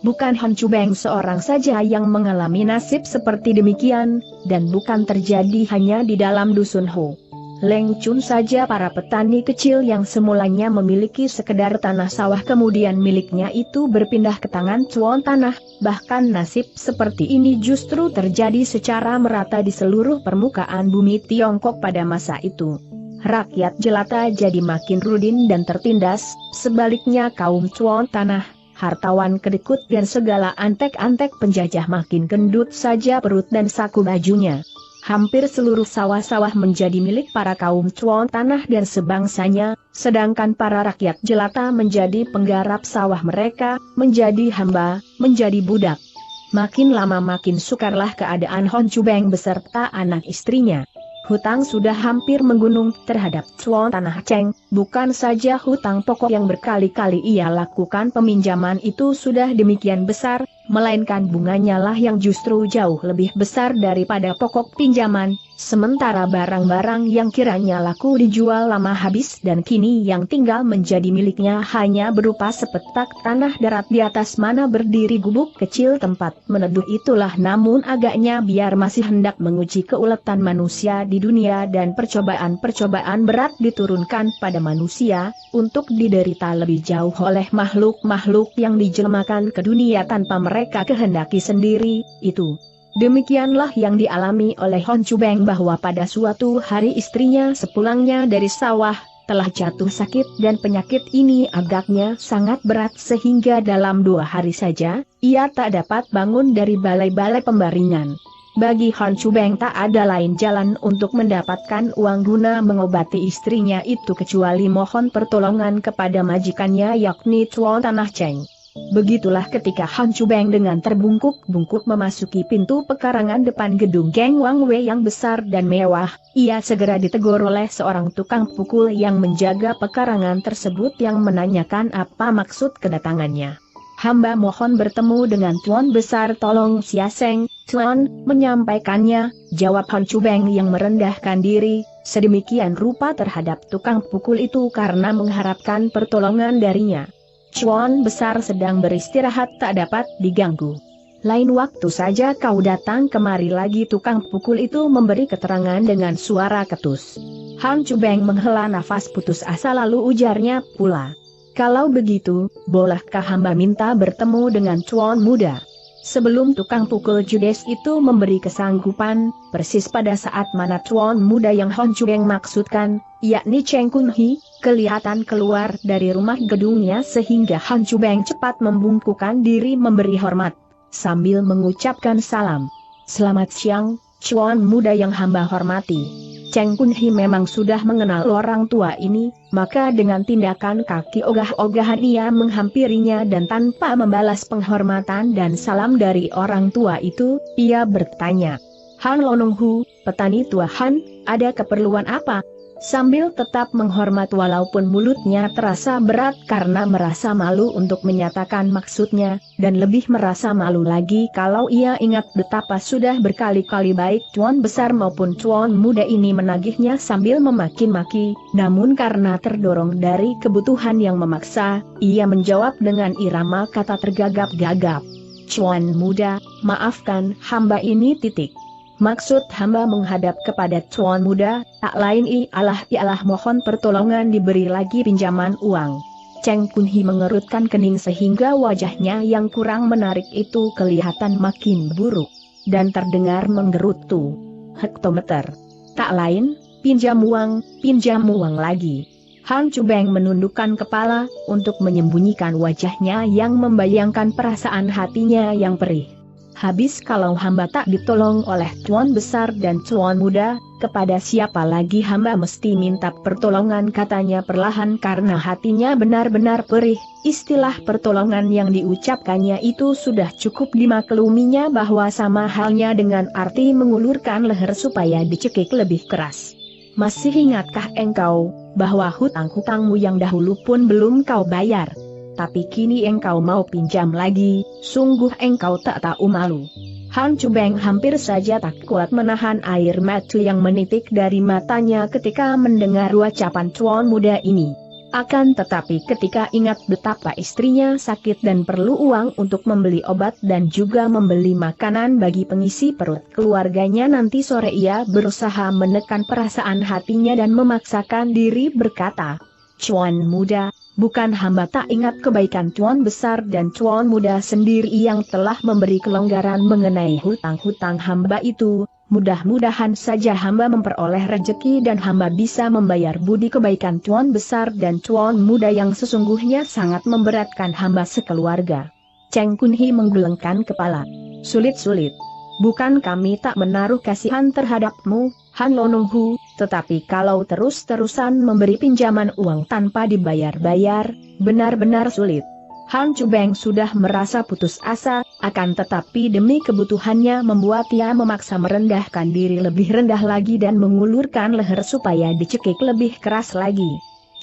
Bukan Han Chubeng seorang saja yang mengalami nasib seperti demikian, dan bukan terjadi hanya di dalam dusun Ho Leng Chun saja. Para petani kecil yang semulanya memiliki sekedar tanah sawah kemudian miliknya itu berpindah ke tangan tuan tanah, bahkan nasib seperti ini justru terjadi secara merata di seluruh permukaan bumi Tiongkok pada masa itu. Rakyat jelata jadi makin rudin dan tertindas, sebaliknya kaum tuan tanah, hartawan kedikut dan segala antek-antek penjajah makin gendut saja perut dan saku bajunya. Hampir seluruh sawah-sawah menjadi milik para kaum tuan tanah dan sebangsanya, sedangkan para rakyat jelata menjadi penggarap sawah mereka, menjadi hamba, menjadi budak. Makin lama makin sukarlah keadaan Hon Chubeng beserta anak istrinya. Hutang sudah hampir menggunung terhadap tuan tanah Cheng, bukan saja hutang pokok yang berkali-kali ia lakukan peminjaman itu sudah demikian besar, melainkan bunganya lah yang justru jauh lebih besar daripada pokok pinjaman, sementara barang-barang yang kiranya laku dijual lama habis dan kini yang tinggal menjadi miliknya hanya berupa sepetak tanah darat di atas mana berdiri gubuk kecil tempat meneduh itulah. Namun agaknya biar masih hendak menguji keuletan manusia di dunia dan percobaan-percobaan berat diturunkan pada manusia, untuk diderita lebih jauh oleh makhluk-makhluk yang dijelmakan ke dunia tanpa mereka kehendaki sendiri, itu. Demikianlah yang dialami oleh Hon Chubeng bahwa pada suatu hari istrinya sepulangnya dari sawah, telah jatuh sakit dan penyakit ini agaknya sangat berat sehingga dalam 2 hari saja, ia tak dapat bangun dari balai-balai pembaringan. Bagi Hon Chubeng tak ada lain jalan untuk mendapatkan uang guna mengobati istrinya itu kecuali mohon pertolongan kepada majikannya yakni tuan tanah Cheng. Begitulah ketika Han Chubeng dengan terbungkuk-bungkuk memasuki pintu pekarangan depan gedung Geng Wang Wei yang besar dan mewah, ia segera ditegur oleh seorang tukang pukul yang menjaga pekarangan tersebut yang menanyakan apa maksud kedatangannya. Hamba mohon bertemu dengan Tuan Besar Tolong Siaseng, Tuan, menyampaikannya, jawab Han Chubeng yang merendahkan diri, sedemikian rupa terhadap tukang pukul itu karena mengharapkan pertolongan darinya. Tuan Besar sedang beristirahat tak dapat diganggu. Lain waktu saja kau datang kemari lagi, tukang pukul itu memberi keterangan dengan suara ketus. Han Chubeng menghela nafas putus asa lalu ujarnya pula. Kalau begitu, bolehkah hamba minta bertemu dengan Tuan Muda? Sebelum tukang pukul judes itu memberi kesanggupan, persis pada saat mana Tuan Muda yang Hon Chubeng maksudkan, yakni Cheng Kun Hi, kelihatan keluar dari rumah gedungnya sehingga Han Chubeng cepat membungkukkan diri memberi hormat, sambil mengucapkan salam. Selamat siang, Tuan Muda yang hamba hormati. Cheng Kun Hi memang sudah mengenal orang tua ini, maka dengan tindakan kaki ogah-ogahan ia menghampirinya dan tanpa membalas penghormatan dan salam dari orang tua itu, ia bertanya. Han Lonong Hu, petani tua Han, ada keperluan apa? Sambil tetap menghormat walaupun mulutnya terasa berat karena merasa malu untuk menyatakan maksudnya, dan lebih merasa malu lagi kalau ia ingat betapa sudah berkali-kali baik Tuan Besar maupun Tuan Muda ini menagihnya sambil memaki-maki, namun karena terdorong dari kebutuhan yang memaksa, ia menjawab dengan irama kata tergagap-gagap. Tuan Muda, maafkan hamba ini titik. Maksud hamba menghadap kepada Tuan Muda, tak lain ialah mohon pertolongan diberi lagi pinjaman uang. Cheng Kunhi mengerutkan kening sehingga wajahnya yang kurang menarik itu kelihatan makin buruk, dan terdengar menggerutu. Hektometer. Tak lain, pinjam uang lagi. Han Cubeng menundukkan kepala, untuk menyembunyikan wajahnya yang membayangkan perasaan hatinya yang perih. Habis kalau hamba tak ditolong oleh Tuan Besar dan Tuan Muda, kepada siapa lagi hamba mesti minta pertolongan, katanya perlahan karena hatinya benar-benar perih. Istilah pertolongan yang diucapkannya itu sudah cukup dimakluminya bahwa sama halnya dengan arti mengulurkan leher supaya dicekik lebih keras. Masih ingatkah engkau, bahwa hutang-hutangmu yang dahulu pun belum kau bayar? Tapi kini engkau mau pinjam lagi, sungguh engkau tak tahu malu. Han Cubeng hampir saja tak kuat menahan air mata yang menitik dari matanya ketika mendengar ucapan Tuan Muda ini. Akan tetapi ketika ingat betapa istrinya sakit dan perlu uang untuk membeli obat dan juga membeli makanan bagi pengisi perut keluarganya nanti sore, ia berusaha menekan perasaan hatinya dan memaksakan diri berkata, Tuan Muda, bukan hamba tak ingat kebaikan Tuan Besar dan Tuan Muda sendiri yang telah memberi kelonggaran mengenai hutang-hutang hamba itu. Mudah-mudahan saja hamba memperoleh rejeki dan hamba bisa membayar budi kebaikan Tuan Besar dan Tuan Muda yang sesungguhnya sangat memberatkan hamba sekeluarga. Cheng Kunhi menggelengkan kepala. Sulit-sulit. Bukan kami tak menaruh kasihan terhadapmu, Han Lononghu, tetapi kalau terus-terusan memberi pinjaman uang tanpa dibayar-bayar, benar-benar sulit. Han Cubeng sudah merasa putus asa, akan tetapi demi kebutuhannya membuat ia memaksa merendahkan diri lebih rendah lagi dan mengulurkan leher supaya dicekik lebih keras lagi.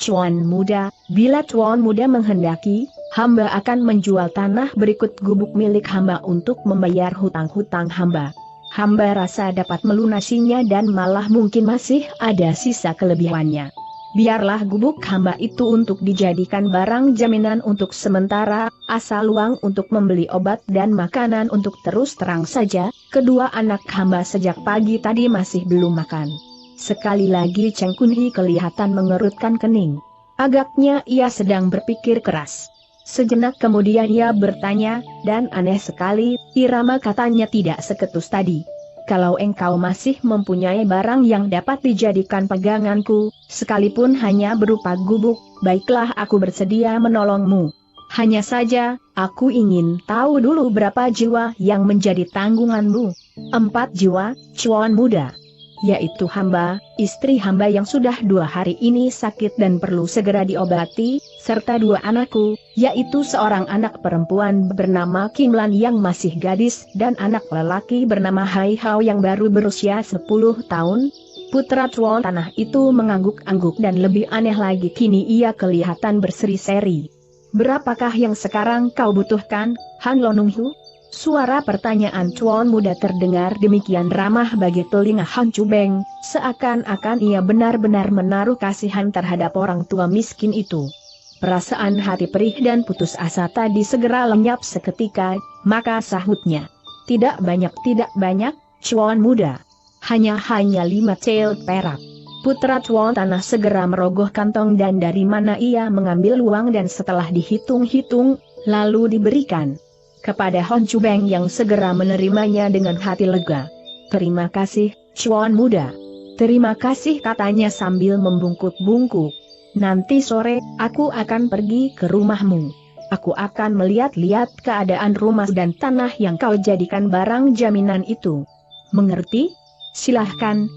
Tuan Muda, bila Tuan Muda menghendaki, hamba akan menjual tanah berikut gubuk milik hamba untuk membayar hutang-hutang hamba. Hamba rasa dapat melunasinya dan malah mungkin masih ada sisa kelebihannya. Biarlah gubuk hamba itu untuk dijadikan barang jaminan untuk sementara, asal uang untuk membeli obat dan makanan untuk terus terang saja, kedua anak hamba sejak pagi tadi masih belum makan. Sekali lagi Cheng Kunhi kelihatan mengerutkan kening. Agaknya ia sedang berpikir keras. Sejenak kemudian ia bertanya, dan aneh sekali, irama katanya tidak seketus tadi. Kalau engkau masih mempunyai barang yang dapat dijadikan peganganku, sekalipun hanya berupa gubuk, baiklah aku bersedia menolongmu. Hanya saja, aku ingin tahu dulu berapa jiwa yang menjadi tanggunganmu. 4 jiwa, Tuan Muda. Yaitu hamba, istri hamba yang sudah 2 hari ini sakit dan perlu segera diobati, serta 2 anakku, yaitu seorang anak perempuan bernama Kim Lan yang masih gadis dan anak lelaki bernama Hai Hao yang baru berusia 10 tahun. Putra Tuan Tanah itu mengangguk-angguk dan lebih aneh lagi kini ia kelihatan berseri-seri. Berapakah yang sekarang kau butuhkan, Han Lononghu? Suara pertanyaan Tuan Muda terdengar demikian ramah bagi telinga Han Cubeng, seakan-akan ia benar-benar menaruh kasihan terhadap orang tua miskin itu. Perasaan hati perih dan putus asa tadi segera lenyap seketika, maka sahutnya. Tidak banyak, Tuan Muda. Hanya 5 cel perak. Putra Tuan Tanah segera merogoh kantong dan dari mana ia mengambil uang dan setelah dihitung-hitung, lalu diberikan kepada Han Cubeng yang segera menerimanya dengan hati lega. Terima kasih, Tuan Muda. Terima kasih katanya sambil membungkuk-bungkuk. Nanti sore, aku akan pergi ke rumahmu. Aku akan melihat-lihat keadaan rumah dan tanah yang kau jadikan barang jaminan itu. Mengerti? Silahkan.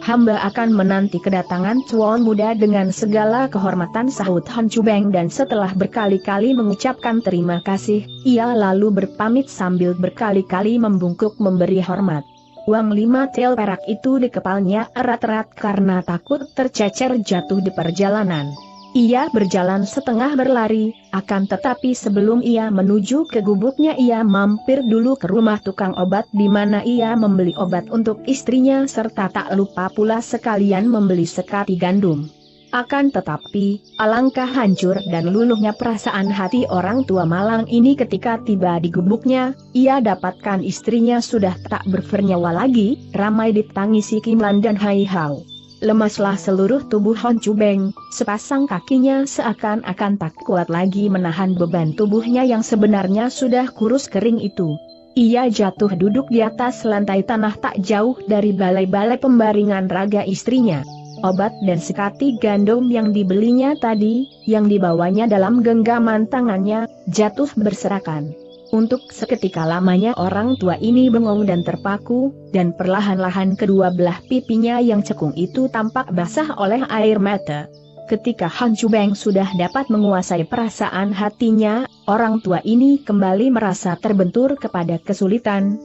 Hamba akan menanti kedatangan Tuan Muda dengan segala kehormatan, sahut Han Cubeng dan setelah berkali-kali mengucapkan terima kasih, ia lalu berpamit sambil berkali-kali membungkuk memberi hormat. Uang 5 tel perak itu dikepalnya erat-erat karena takut tercecer jatuh di perjalanan. Ia berjalan setengah berlari, akan tetapi sebelum ia menuju ke gubuknya ia mampir dulu ke rumah tukang obat di mana ia membeli obat untuk istrinya serta tak lupa pula sekalian membeli sekati gandum. Akan tetapi, alangkah hancur dan luluhnya perasaan hati orang tua malang ini ketika tiba di gubuknya, ia dapatkan istrinya sudah tak bernyawa lagi, ramai ditangisi Kim Lan dan Hai Hao. Lemaslah seluruh tubuh Hon Cubeng, sepasang kakinya seakan-akan tak kuat lagi menahan beban tubuhnya yang sebenarnya sudah kurus kering itu. Ia jatuh duduk di atas lantai tanah tak jauh dari balai-balai pembaringan raga istrinya. Obat dan sekati gandum yang dibelinya tadi, yang dibawanya dalam genggaman tangannya, jatuh berserakan. Untuk seketika lamanya orang tua ini bengong dan terpaku, dan perlahan-lahan kedua belah pipinya yang cekung itu tampak basah oleh air mata. Ketika Han Cubeng sudah dapat menguasai perasaan hatinya, orang tua ini kembali merasa terbentur kepada kesulitan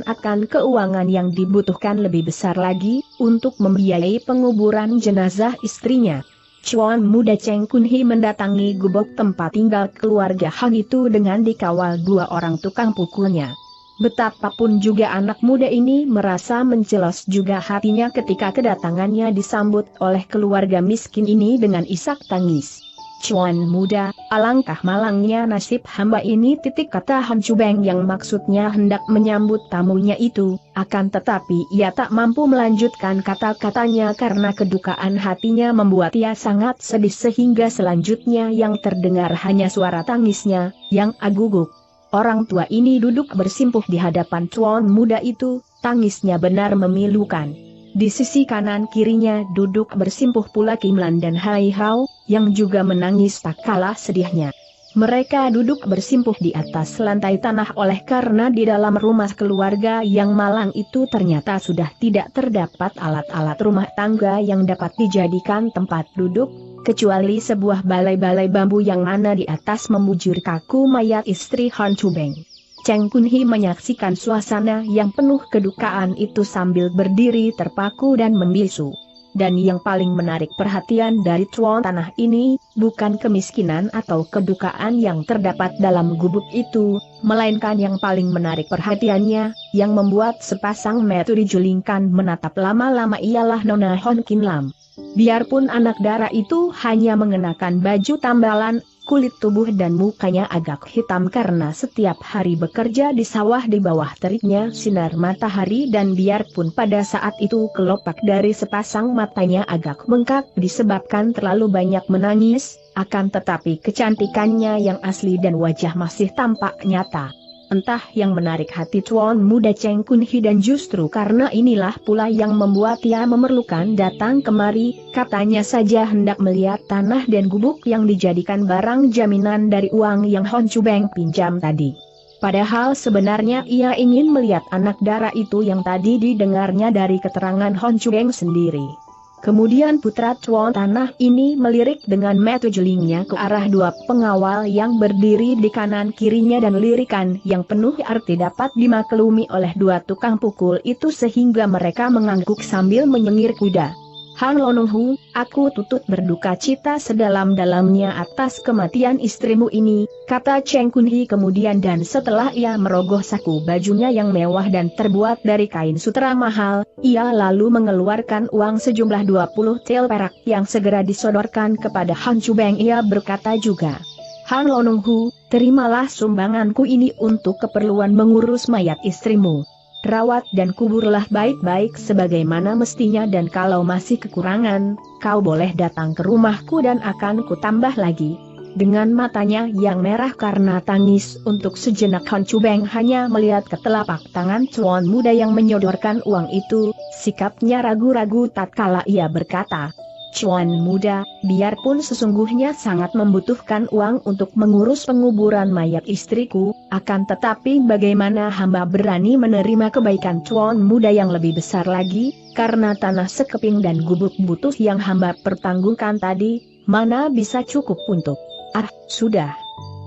akan keuangan yang dibutuhkan lebih besar lagi, untuk membiayai penguburan jenazah istrinya. Cuan muda Cheng Kun Hi mendatangi gubuk tempat tinggal keluarga Han itu dengan dikawal 2 orang tukang pukulnya. Betapapun juga anak muda ini merasa mencelos juga hatinya ketika kedatangannya disambut oleh keluarga miskin ini dengan isak tangis. Cuan muda, alangkah malangnya nasib hamba ini, kata Han Cubeng yang maksudnya hendak menyambut tamunya itu, akan tetapi ia tak mampu melanjutkan kata-katanya karena kedukaan hatinya membuat ia sangat sedih sehingga selanjutnya yang terdengar hanya suara tangisnya, yang aguguk. Orang tua ini duduk bersimpuh di hadapan Cuan muda itu, tangisnya benar memilukan. Di sisi kanan kirinya duduk bersimpuh pula Kim Lan dan Hai Hao, yang juga menangis tak kalah sedihnya. Mereka duduk bersimpuh di atas lantai tanah oleh karena di dalam rumah keluarga yang malang itu ternyata sudah tidak terdapat alat-alat rumah tangga yang dapat dijadikan tempat duduk, kecuali sebuah balai-balai bambu yang mana di atas memujur kaku mayat istri Han Cubeng. Cheng Kun Hi menyaksikan suasana yang penuh kedukaan itu sambil berdiri terpaku dan membisu. Dan yang paling menarik perhatian dari tuan tanah ini, bukan kemiskinan atau kedukaan yang terdapat dalam gubuk itu, melainkan yang paling menarik perhatiannya, yang membuat sepasang mata dijulingkan menatap lama-lama ialah Nona Hon Kin Lam. Biarpun anak dara itu hanya mengenakan baju tambalan, kulit tubuh dan mukanya agak hitam karena setiap hari bekerja di sawah di bawah teriknya sinar matahari, dan biarpun pada saat itu kelopak dari sepasang matanya agak bengkak disebabkan terlalu banyak menangis, akan tetapi kecantikannya yang asli dan wajah masih tampak nyata. Entah yang menarik hati tuan muda Cheng Kun Hi dan justru karena inilah pula yang membuat ia memerlukan datang kemari, katanya saja hendak melihat tanah dan gubuk yang dijadikan barang jaminan dari uang yang Hon Cubeng pinjam tadi. Padahal sebenarnya ia ingin melihat anak dara itu yang tadi didengarnya dari keterangan Hon Cubeng sendiri. Kemudian putra tuan tanah ini melirik dengan mata jelingnya ke arah 2 pengawal yang berdiri di kanan kirinya dan lirikan yang penuh arti dapat dimaklumi oleh 2 tukang pukul itu sehingga mereka mengangguk sambil menyengir kuda. Han Lononghu, aku tutut berduka cita sedalam-dalamnya atas kematian istrimu ini, kata Cheng Kun Hi kemudian, dan setelah ia merogoh saku bajunya yang mewah dan terbuat dari kain sutera mahal, ia lalu mengeluarkan uang sejumlah 20 tel perak yang segera disodorkan kepada Han Cubeng. Ia berkata juga, Han Lononghu, terimalah sumbanganku ini untuk keperluan mengurus mayat istrimu. Rawat dan kuburlah baik-baik sebagaimana mestinya, dan kalau masih kekurangan, kau boleh datang ke rumahku dan akan kutambah lagi. Dengan matanya yang merah karena tangis untuk sejenak Han Cubeng hanya melihat ke telapak tangan tuan muda yang menyodorkan uang itu, sikapnya ragu-ragu tatkala ia berkata, Cuan muda, biarpun sesungguhnya sangat membutuhkan uang untuk mengurus penguburan mayat istriku, akan tetapi bagaimana hamba berani menerima kebaikan Cuan muda yang lebih besar lagi, karena tanah sekeping dan gubuk butuh yang hamba pertanggungkan tadi, mana bisa cukup untuk... sudah.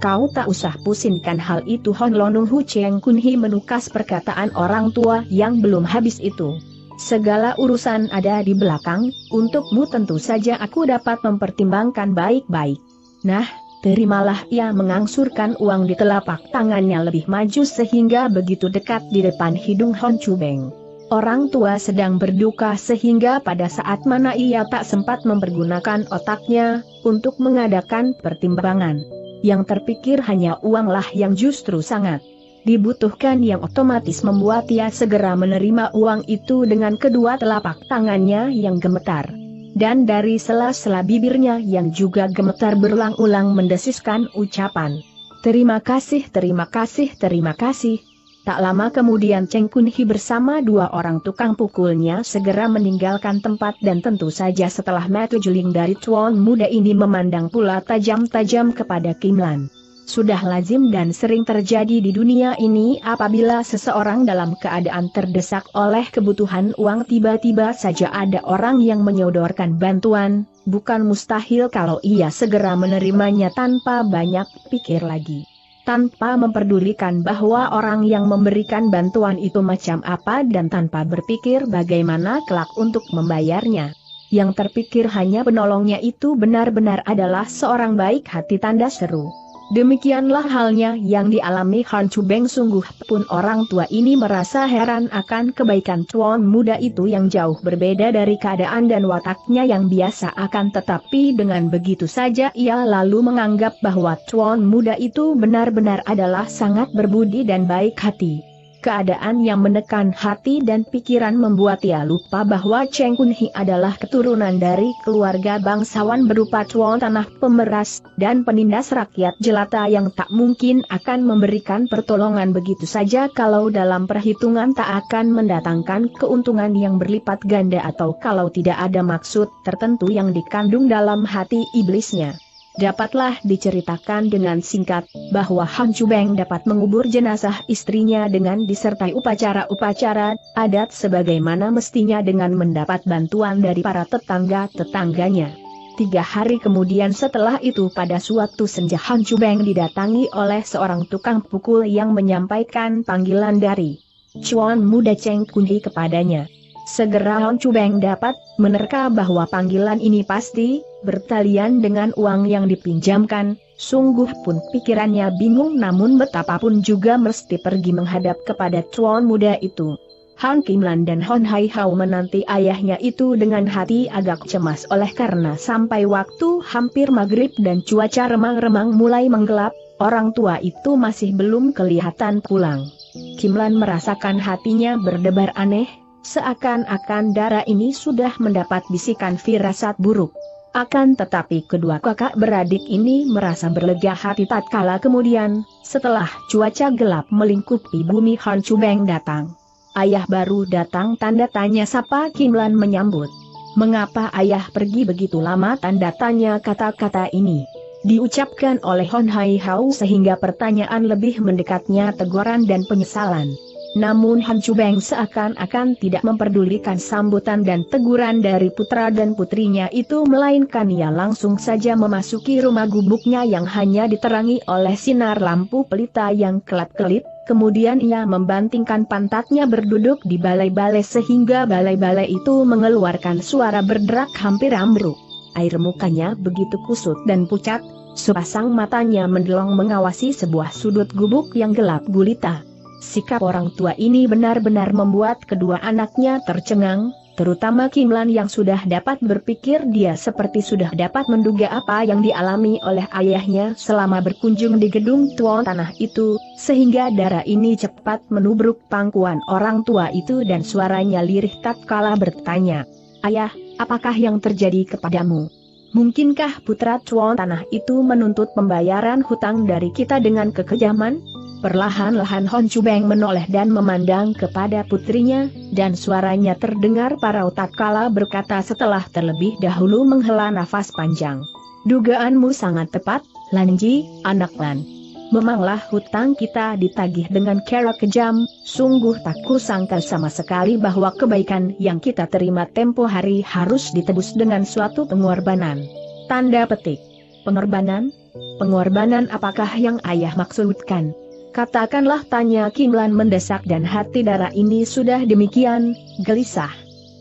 Kau tak usah pusingkan hal itu. Hon Lonung Hu Cheng Kun Hi menukas perkataan orang tua yang belum habis itu. Segala urusan ada di belakang, untukmu tentu saja aku dapat mempertimbangkan baik-baik. Nah, terimalah. Ia mengangsurkan uang di telapak tangannya lebih maju sehingga begitu dekat di depan hidung Hon Chubeng. Orang tua sedang berduka sehingga pada saat mana ia tak sempat mempergunakan otaknya untuk mengadakan pertimbangan. Yang terpikir hanya uanglah yang justru sangat dibutuhkan, yang otomatis membuat ia segera menerima uang itu dengan kedua telapak tangannya yang gemetar. Dan dari sela-sela bibirnya yang juga gemetar berulang-ulang mendesiskan ucapan, "Terima kasih, terima kasih, terima kasih." Tak lama kemudian Cheng Kun Hi bersama dua orang tukang pukulnya segera meninggalkan tempat, dan tentu saja setelah mata juling dari tuan muda ini memandang pula tajam-tajam kepada Kim Lan. Sudah lazim dan sering terjadi di dunia ini apabila seseorang dalam keadaan terdesak oleh kebutuhan uang tiba-tiba saja ada orang yang menyodorkan bantuan, bukan mustahil kalau ia segera menerimanya tanpa banyak pikir lagi. Tanpa memperdulikan bahwa orang yang memberikan bantuan itu macam apa dan tanpa berpikir bagaimana kelak untuk membayarnya. Yang terpikir hanya penolongnya itu benar-benar adalah seorang baik hati, tanda seru. Demikianlah halnya yang dialami Han Chubeng. Sungguh pun orang tua ini merasa heran akan kebaikan tuan muda itu yang jauh berbeda dari keadaan dan wataknya yang biasa, akan tetapi dengan begitu saja ia lalu menganggap bahwa tuan muda itu benar-benar adalah sangat berbudi dan baik hati. Keadaan yang menekan hati dan pikiran membuat ia lupa bahwa Cheng Kun Hi adalah keturunan dari keluarga bangsawan berupa tuan tanah pemeras dan penindas rakyat jelata yang tak mungkin akan memberikan pertolongan begitu saja kalau dalam perhitungan tak akan mendatangkan keuntungan yang berlipat ganda, atau kalau tidak ada maksud tertentu yang dikandung dalam hati iblisnya. Dapatlah diceritakan dengan singkat bahwa Han Chubeng dapat mengubur jenazah istrinya dengan disertai upacara-upacara adat sebagaimana mestinya dengan mendapat bantuan dari para tetangga-tetangganya. 3 hari kemudian setelah itu pada suatu senja Han Chubeng didatangi oleh seorang tukang pukul yang menyampaikan panggilan dari Chuan muda Cheng Kun Hi kepadanya. Segera Han Chubeng dapat menerka bahwa panggilan ini pasti bertalian dengan uang yang dipinjamkan. Sungguh pun pikirannya bingung, namun betapapun juga mesti pergi menghadap kepada tuan muda itu. Han Kim Lan dan Hon Hai Hao menanti ayahnya itu dengan hati agak cemas oleh karena sampai waktu hampir maghrib dan cuaca remang-remang mulai menggelap, orang tua itu masih belum kelihatan pulang. Kim Lan merasakan hatinya berdebar aneh, seakan-akan darah ini sudah mendapat bisikan firasat buruk. Akan tetapi kedua kakak beradik ini merasa berlega hati tatkala kemudian, setelah cuaca gelap melingkupi bumi, Han Chubeng datang. "Ayah baru datang?" tanda tanya sapa Kim Lan menyambut. "Mengapa ayah pergi begitu lama?" tanda tanya. Kata-kata ini diucapkan oleh Hon Hai Hao sehingga pertanyaan lebih mendekatnya teguran dan penyesalan. Namun Han Chubeng seakan-akan tidak memperdulikan sambutan dan teguran dari putra dan putrinya itu, melainkan ia langsung saja memasuki rumah gubuknya yang hanya diterangi oleh sinar lampu pelita yang kelap-kelip. Kemudian ia membantingkan pantatnya berduduk di balai-balai sehingga balai-balai itu mengeluarkan suara berderak hampir ambruk. Air mukanya begitu kusut dan pucat, sepasang matanya mendelong mengawasi sebuah sudut gubuk yang gelap gulita. Sikap orang tua ini benar-benar membuat kedua anaknya tercengang, terutama Kim Lan yang sudah dapat berpikir. Dia seperti sudah dapat menduga apa yang dialami oleh ayahnya selama berkunjung di gedung tuan tanah itu, sehingga darah ini cepat menubruk pangkuan orang tua itu dan suaranya lirih tatkala bertanya, "Ayah, apakah yang terjadi kepadamu? Mungkinkah putra tuan tanah itu menuntut pembayaran hutang dari kita dengan kekejaman?" Perlahan-lahan Hon Chubeng menoleh dan memandang kepada putrinya, dan suaranya terdengar parau tatkala berkata setelah terlebih dahulu menghela nafas panjang, "Dugaanmu sangat tepat, Lanji, anak Lan. Memanglah hutang kita ditagih dengan cara kejam, sungguh tak kusangka sama sekali bahwa kebaikan yang kita terima tempo hari harus ditebus dengan suatu pengorbanan." Tanda petik. Pengorbanan? Pengorbanan apakah yang ayah maksudkan? Katakanlah, tanya Kim Lan mendesak, dan hati Dara ini sudah demikian gelisah.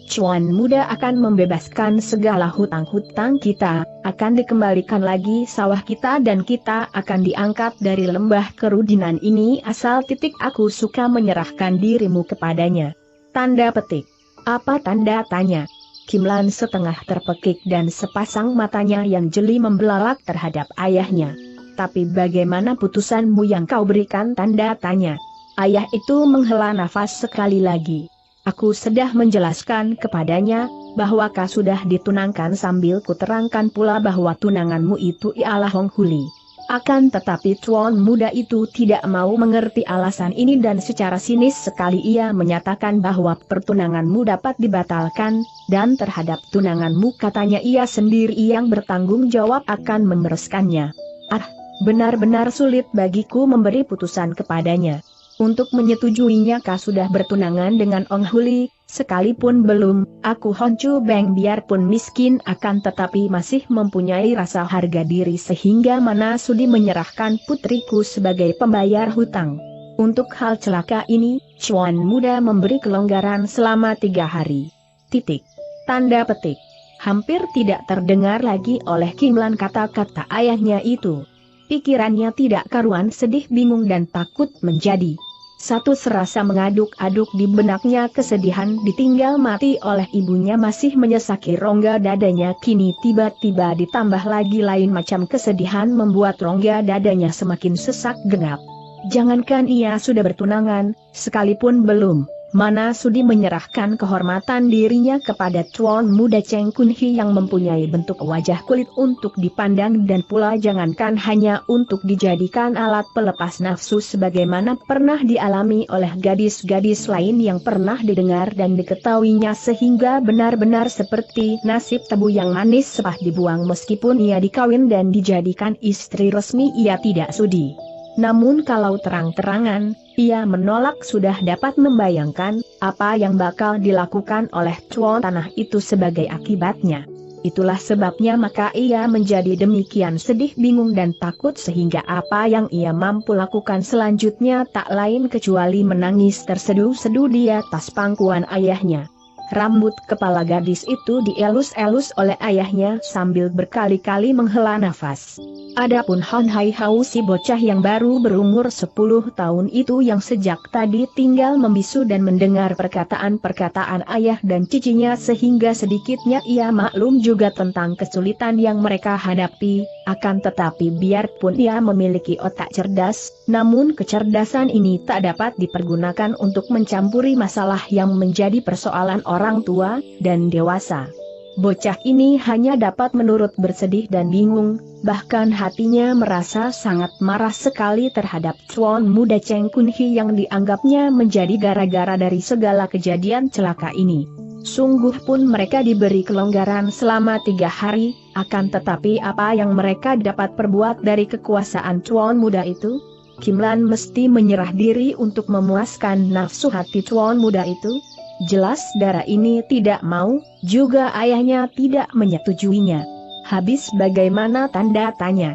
Cuan muda akan membebaskan segala hutang-hutang kita, akan dikembalikan lagi sawah kita, dan kita akan diangkat dari lembah kerudinan ini asal aku suka menyerahkan dirimu kepadanya. Tanda petik. Apa tanda tanya? Kim Lan setengah terpekik dan sepasang matanya yang jeli membelalak terhadap ayahnya. Tapi bagaimana putusanmu yang kau berikan? Tanda tanya. Ayah itu menghela nafas sekali lagi. Aku sudah menjelaskan kepadanya bahwa kau sudah ditunangkan, sambil kuterangkan pula bahwa tunanganmu itu ialah Hong Huli. Akan tetapi tuan muda itu tidak mau mengerti alasan ini, dan secara sinis sekali ia menyatakan bahwa pertunanganmu dapat dibatalkan, dan terhadap tunanganmu katanya ia sendiri yang bertanggung jawab akan meneruskannya. Benar-benar sulit bagiku memberi putusan kepadanya. Untuk menyetujuinya kau sudah bertunangan dengan Ong Huli, sekalipun belum, aku Hon Chu Beng biarpun miskin akan tetapi masih mempunyai rasa harga diri, sehingga mana sudi menyerahkan putriku sebagai pembayar hutang. Untuk hal celaka ini, Cuan muda memberi kelonggaran selama 3 hari. Tanda petik. Hampir tidak terdengar lagi oleh Kim Lan kata-kata ayahnya itu. Pikirannya tidak karuan sedih, bingung dan takut menjadi satu. Serasa mengaduk-aduk di benaknya, kesedihan ditinggal mati oleh ibunya masih menyesaki rongga dadanya, kini tiba-tiba ditambah lagi lain macam kesedihan membuat rongga dadanya semakin sesak genap. Jangankan ia sudah bertunangan, sekalipun belum, mana sudi menyerahkan kehormatan dirinya kepada tuan muda Cheng Kun Hi yang mempunyai bentuk wajah kulit untuk dipandang, dan pula jangankan hanya untuk dijadikan alat pelepas nafsu sebagaimana pernah dialami oleh gadis-gadis lain yang pernah didengar dan diketahuinya, sehingga benar-benar seperti nasib tebu yang manis sepah dibuang. Meskipun ia dikawin dan dijadikan istri resmi, ia tidak sudi. Namun kalau terang-terangan, ia menolak. Sudah dapat membayangkan apa yang bakal dilakukan oleh tuan tanah itu sebagai akibatnya. Itulah sebabnya maka ia menjadi demikian sedih, bingung dan takut, sehingga apa yang ia mampu lakukan selanjutnya tak lain kecuali menangis terseduh-seduh di atas pangkuan ayahnya. Rambut kepala gadis itu dielus-elus oleh ayahnya sambil berkali-kali menghela nafas. Adapun Hon Hai Hau, si bocah yang baru berumur 10 tahun itu, yang sejak tadi tinggal membisu dan mendengar perkataan-perkataan ayah dan cicinya, sehingga sedikitnya ia maklum juga tentang kesulitan yang mereka hadapi. Akan tetapi biarpun ia memiliki otak cerdas, namun kecerdasan ini tak dapat dipergunakan untuk mencampuri masalah yang menjadi persoalan orang tua dan dewasa. Bocah ini hanya dapat menurut bersedih dan bingung, bahkan hatinya merasa sangat marah sekali terhadap tuan muda Cheng Kun Hi yang dianggapnya menjadi gara-gara dari segala kejadian celaka ini. Sungguh pun mereka diberi kelonggaran selama 3 hari, akan tetapi apa yang mereka dapat perbuat dari kekuasaan tuan muda itu? Kim Lan mesti menyerah diri untuk memuaskan nafsu hati tuan muda itu. Jelas Dara ini tidak mau, juga ayahnya tidak menyetujuinya. Habis bagaimana? Tanda tanya.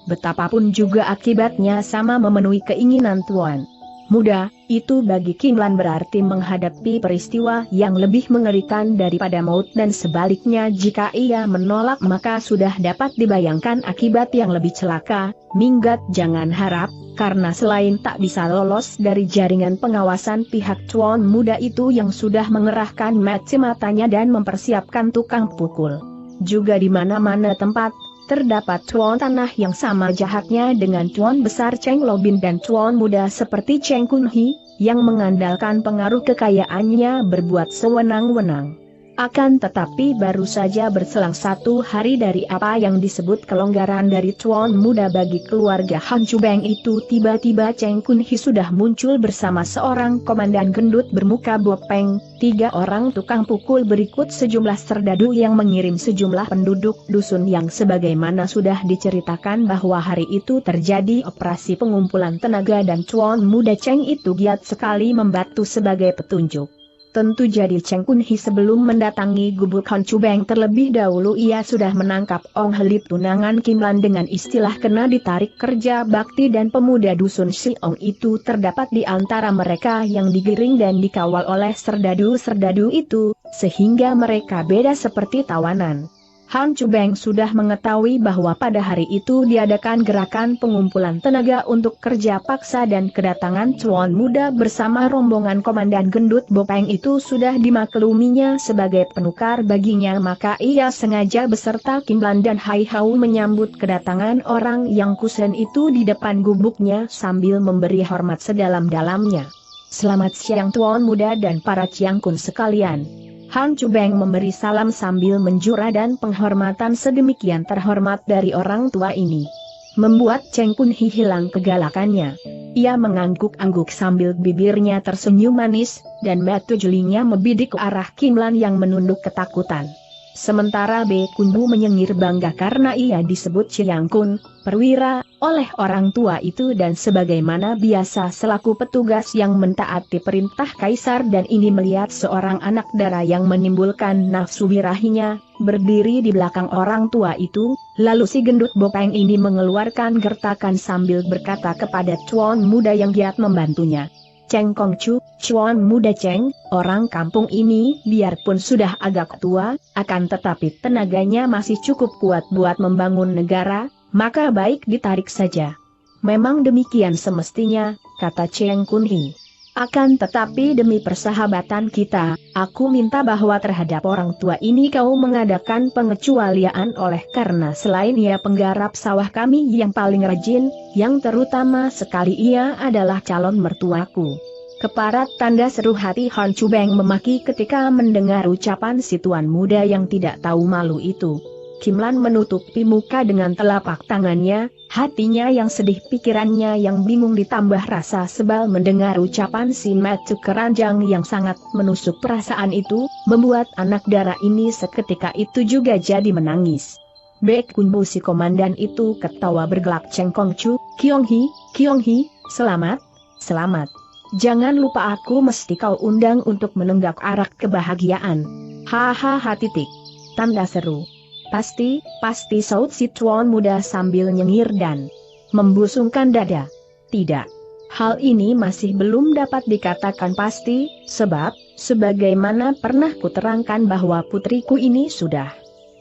Betapapun juga akibatnya sama memenuhi keinginan tuan muda itu. Bagi Kim Lan berarti menghadapi peristiwa yang lebih mengerikan daripada maut, dan sebaliknya jika ia menolak maka sudah dapat dibayangkan akibat yang lebih celaka. Minggat jangan harap, karena selain tak bisa lolos dari jaringan pengawasan pihak tuan muda itu yang sudah mengerahkan mata-matanya dan mempersiapkan tukang pukul, juga di mana-mana tempat terdapat tuan tanah yang sama jahatnya dengan tuan besar Cheng Lobin dan tuan muda seperti Cheng Kun Hi, yang mengandalkan pengaruh kekayaannya berbuat sewenang-wenang. Akan tetapi baru saja berselang 1 hari dari apa yang disebut kelonggaran dari tuan muda bagi keluarga Han Chu Beng itu, tiba-tiba Cheng Kun Hi sudah muncul bersama seorang komandan gendut bermuka bopeng, 3 orang tukang pukul berikut sejumlah serdadu yang mengirim sejumlah penduduk dusun yang sebagaimana sudah diceritakan bahwa hari itu terjadi operasi pengumpulan tenaga, dan tuan muda Cheng itu giat sekali membantu sebagai petunjuk. Tentu jadi Cheng Kun Hi sebelum mendatangi gubuk Han Chu Beng terlebih dahulu ia sudah menangkap Ong Helit tunangan Kim Lan dengan istilah kena ditarik kerja bakti, dan pemuda dusun Si Ong itu terdapat di antara mereka yang digiring dan dikawal oleh serdadu-serdadu itu, sehingga mereka beda seperti tawanan. Han Chu Beng sudah mengetahui bahwa pada hari itu diadakan gerakan pengumpulan tenaga untuk kerja paksa, dan kedatangan Chuan Muda bersama rombongan Komandan Gendut Bopeng itu sudah dimakluminya sebagai penukar baginya, maka ia sengaja beserta Kim Lan dan Hai Hau menyambut kedatangan orang yang kusen itu di depan gubuknya sambil memberi hormat sedalam-dalamnya. "Selamat siang Tuan Muda dan para Ciang Kun sekalian." Han Chu Beng memberi salam sambil menjura, dan penghormatan sedemikian terhormat dari orang tua ini membuat Cheng Kun Hi hilang kegalakannya. Ia mengangguk-angguk sambil bibirnya tersenyum manis, dan mata jelinya membidik ke arah Kim Lan yang menunduk ketakutan. Sementara Be Kun Bu menyengir bangga karena ia disebut Ciang Kun, perwira, oleh orang tua itu, dan sebagaimana biasa selaku petugas yang mentaati perintah kaisar, dan ini melihat seorang anak dara yang menimbulkan nafsu birahinya, berdiri di belakang orang tua itu, lalu si Gendut Bopeng ini mengeluarkan gertakan sambil berkata kepada Chuan Muda yang giat membantunya. "Cheng Kong Chu, Chuan Muda Cheng, orang kampung ini biarpun sudah agak tua, akan tetapi tenaganya masih cukup kuat buat membangun negara, maka baik ditarik saja." "Memang demikian semestinya," kata Cheng Kun Hi. "Akan tetapi demi persahabatan kita, aku minta bahwa terhadap orang tua ini kau mengadakan pengecualian, oleh karena selain ia penggarap sawah kami yang paling rajin, yang terutama sekali ia adalah calon mertuaku." Keparat tanda seru hati Han Chu Beng memaki ketika mendengar ucapan si tuan muda yang tidak tahu malu itu. Kim Lan menutupi muka dengan telapak tangannya, hatinya yang sedih, pikirannya yang bingung, ditambah rasa sebal mendengar ucapan si matu keranjang yang sangat menusuk perasaan itu, membuat anak dara ini seketika itu juga jadi menangis. Bek Kun Bu si komandan itu ketawa bergelak. "Cheng Kong Chu, Kiong Hi, selamat. Jangan lupa aku mesti kau undang untuk menenggak arak kebahagiaan." "Hahaha titik. Tanda seru. Pasti, saut si Tuan Muda sambil nyengir dan membusungkan dada. "Tidak. Hal ini masih belum dapat dikatakan pasti, sebab, sebagaimana pernah kuterangkan bahwa putriku ini sudah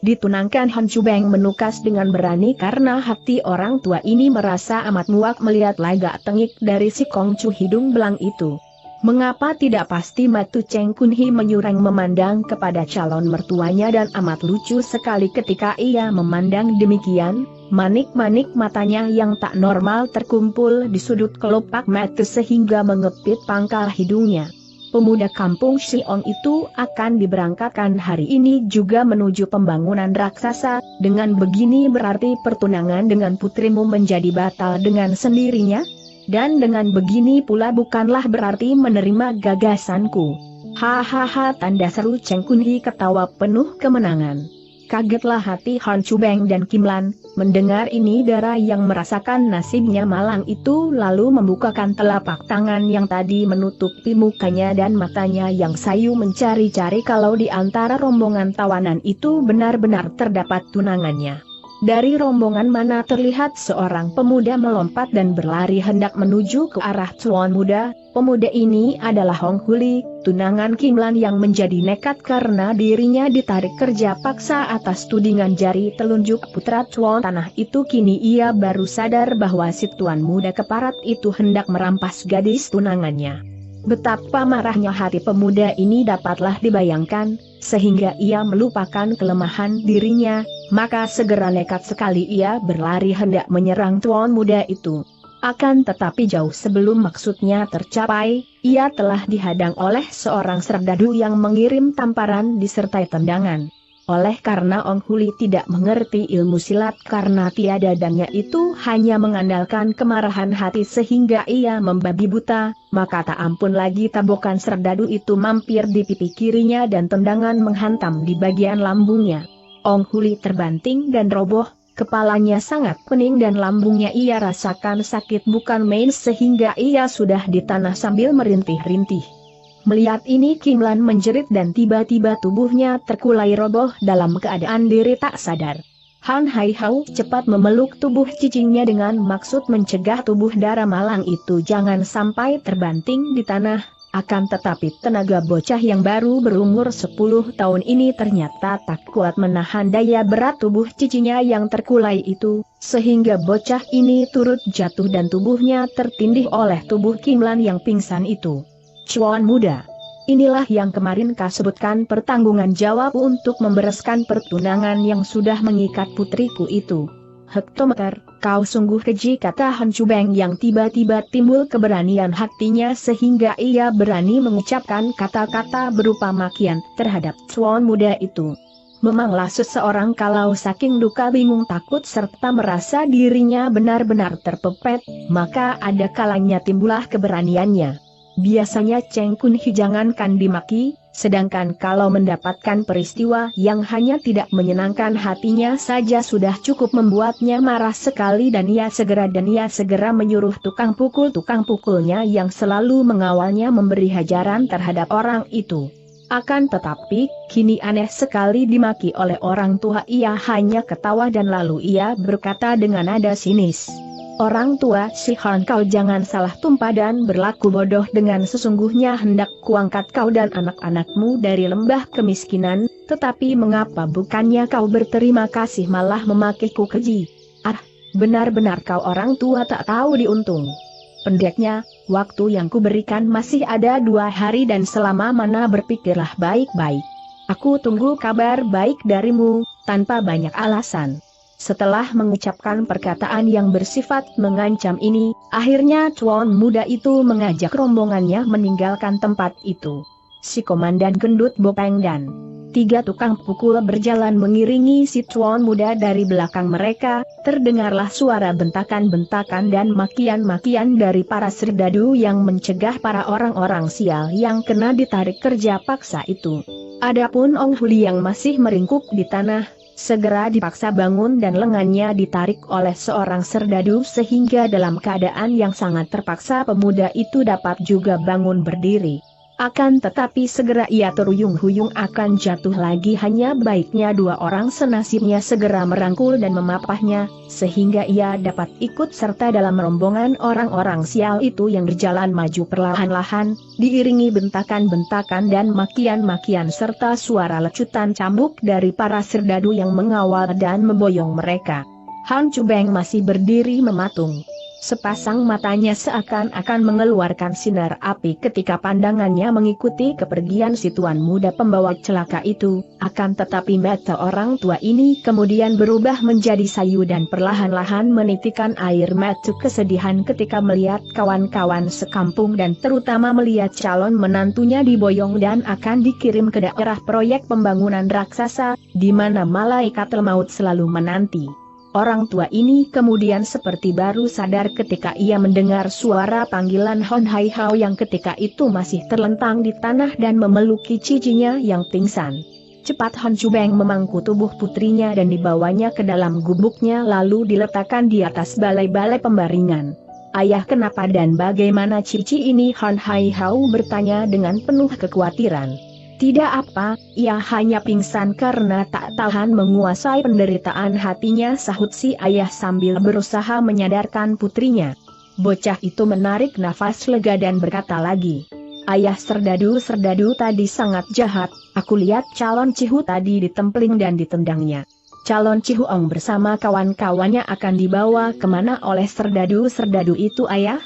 ditunangkan." Han Chu Beng menukas dengan berani karena hati orang tua ini merasa amat muak melihat lagak tengik dari si Kong Chu hidung belang itu. Mengapa tidak pasti? Matu Cheng Kun Hi menyurang memandang kepada calon mertuanya, dan amat lucu sekali ketika ia memandang demikian, manik-manik matanya yang tak normal terkumpul di sudut kelopak mata sehingga mengepit pangkal hidungnya. Pemuda kampung Siong itu akan diberangkatkan hari ini juga menuju pembangunan raksasa, dengan begini berarti pertunangan dengan putrimu menjadi batal dengan sendirinya? Dan dengan begini pula bukanlah berarti menerima gagasanku. Hahaha, tanda seru Cheng Kun Hi ketawa penuh kemenangan. Kagetlah hati Han Chu Beng dan Kim Lan, mendengar ini dara yang merasakan nasibnya malang itu lalu membukakan telapak tangan yang tadi menutupi mukanya dan matanya yang sayu mencari-cari kalau di antara rombongan tawanan itu benar-benar terdapat tunangannya. Dari rombongan mana terlihat seorang pemuda melompat dan berlari hendak menuju ke arah Tuan Muda. Pemuda ini adalah Hong Huli, tunangan Kim Lan yang menjadi nekat karena dirinya ditarik kerja paksa atas tudingan jari telunjuk putra Tuan Tanah itu. Kini ia baru sadar bahwa si Tuan Muda keparat itu hendak merampas gadis tunangannya. Betapa marahnya hati pemuda ini dapatlah dibayangkan, sehingga ia melupakan kelemahan dirinya, maka segera nekat sekali ia berlari hendak menyerang Tuan Muda itu. Akan tetapi jauh sebelum maksudnya tercapai, ia telah dihadang oleh seorang serdadu yang mengirim tamparan disertai tendangan. Oleh karena Ong Huli tidak mengerti ilmu silat karena tiada dannya itu hanya mengandalkan kemarahan hati sehingga ia membabi buta, maka tak ampun lagi tabokan serdadu itu mampir di pipi kirinya dan tendangan menghantam di bagian lambungnya. Ong Huli terbanting dan roboh, kepalanya sangat pening dan lambungnya ia rasakan sakit bukan main sehingga ia sudah di tanah sambil merintih-rintih. Melihat ini Kim Lan menjerit dan tiba-tiba tubuhnya terkulai roboh dalam keadaan diri tak sadar. Han Hai Hao cepat memeluk tubuh cicingnya dengan maksud mencegah tubuh darah malang itu jangan sampai terbanting di tanah. Akan tetapi tenaga bocah yang baru berumur 10 tahun ini ternyata tak kuat menahan daya berat tubuh cicinya yang terkulai itu, sehingga bocah ini turut jatuh dan tubuhnya tertindih oleh tubuh Kim Lan yang pingsan itu. Cuan muda, inilah yang kemarin kau sebutkan pertanggungan jawab untuk membereskan pertunangan yang sudah mengikat putriku itu. Hektometer, kau sungguh keji, kata Han Chubeng yang tiba-tiba timbul keberanian hatinya sehingga ia berani mengucapkan kata-kata berupa makian terhadap cuan muda itu. Memanglah seseorang kalau saking duka bingung takut serta merasa dirinya benar-benar terpepet, maka ada kalanya timbullah keberaniannya. Biasanya Cheng Kun Hi jangankan dimaki, sedangkan kalau mendapatkan peristiwa yang hanya tidak menyenangkan hatinya saja sudah cukup membuatnya marah sekali dan ia segera menyuruh tukang pukulnya yang selalu mengawalnya memberi hajaran terhadap orang itu. Akan tetapi, kini aneh sekali dimaki oleh orang tua, ia hanya ketawa dan lalu ia berkata dengan nada sinis. Orang tua si Han, kau jangan salah tumpah dan berlaku bodoh dengan sesungguhnya hendak kuangkat kau dan anak-anakmu dari lembah kemiskinan, tetapi mengapa bukannya kau berterima kasih malah memakiku keji? Ah, benar-benar kau orang tua tak tahu diuntung. Pendeknya, waktu yang kuberikan masih ada 2 hari dan selama mana berpikirlah baik-baik. Aku tunggu kabar baik darimu, tanpa banyak alasan. Setelah mengucapkan perkataan yang bersifat mengancam ini, akhirnya cuan muda itu mengajak rombongannya meninggalkan tempat itu. Si Komandan Gendut Bopeng dan 3 tukang pukul berjalan mengiringi si cuan muda dari belakang mereka. Terdengarlah suara bentakan-bentakan dan makian-makian dari para serdadu yang mencegah para orang-orang sial yang kena ditarik kerja paksa itu. Adapun Ong Huli yang masih meringkuk di tanah, segera dipaksa bangun dan lengannya ditarik oleh seorang serdadu sehingga dalam keadaan yang sangat terpaksa pemuda itu dapat juga bangun berdiri. Akan tetapi segera ia terhuyung-huyung akan jatuh lagi, hanya baiknya 2 orang senasibnya segera merangkul dan memapahnya, sehingga ia dapat ikut serta dalam rombongan orang-orang sial itu yang berjalan maju perlahan-lahan, diiringi bentakan-bentakan dan makian-makian serta suara lecutan cambuk dari para serdadu yang mengawal dan memboyong mereka. Han Chubeng masih berdiri mematung. Sepasang matanya seakan-akan mengeluarkan sinar api ketika pandangannya mengikuti kepergian si tuan muda pembawa celaka itu, akan tetapi mata orang tua ini kemudian berubah menjadi sayu dan perlahan-lahan menitikan air mata kesedihan ketika melihat kawan-kawan sekampung dan terutama melihat calon menantunya diboyong dan akan dikirim ke daerah proyek pembangunan raksasa, di mana malaikat maut selalu menanti. Orang tua ini kemudian seperti baru sadar ketika ia mendengar suara panggilan Han Hai Hao yang ketika itu masih terlentang di tanah dan memeluki cicinya yang pingsan. Cepat Han Chubeng memangku tubuh putrinya dan dibawanya ke dalam gubuknya lalu diletakkan di atas balai-balai pembaringan. Ayah, kenapa dan bagaimana cici ini? Han Hai Hao bertanya dengan penuh kekhawatiran. Tidak apa, ia hanya pingsan karena tak tahan menguasai penderitaan hatinya, sahut si ayah sambil berusaha menyadarkan putrinya. Bocah itu menarik nafas lega dan berkata lagi. Ayah, serdadu tadi sangat jahat, aku lihat calon Cihu tadi ditempling dan ditendangnya. Calon Cihuong bersama kawan-kawannya akan dibawa kemana oleh serdadu itu, ayah?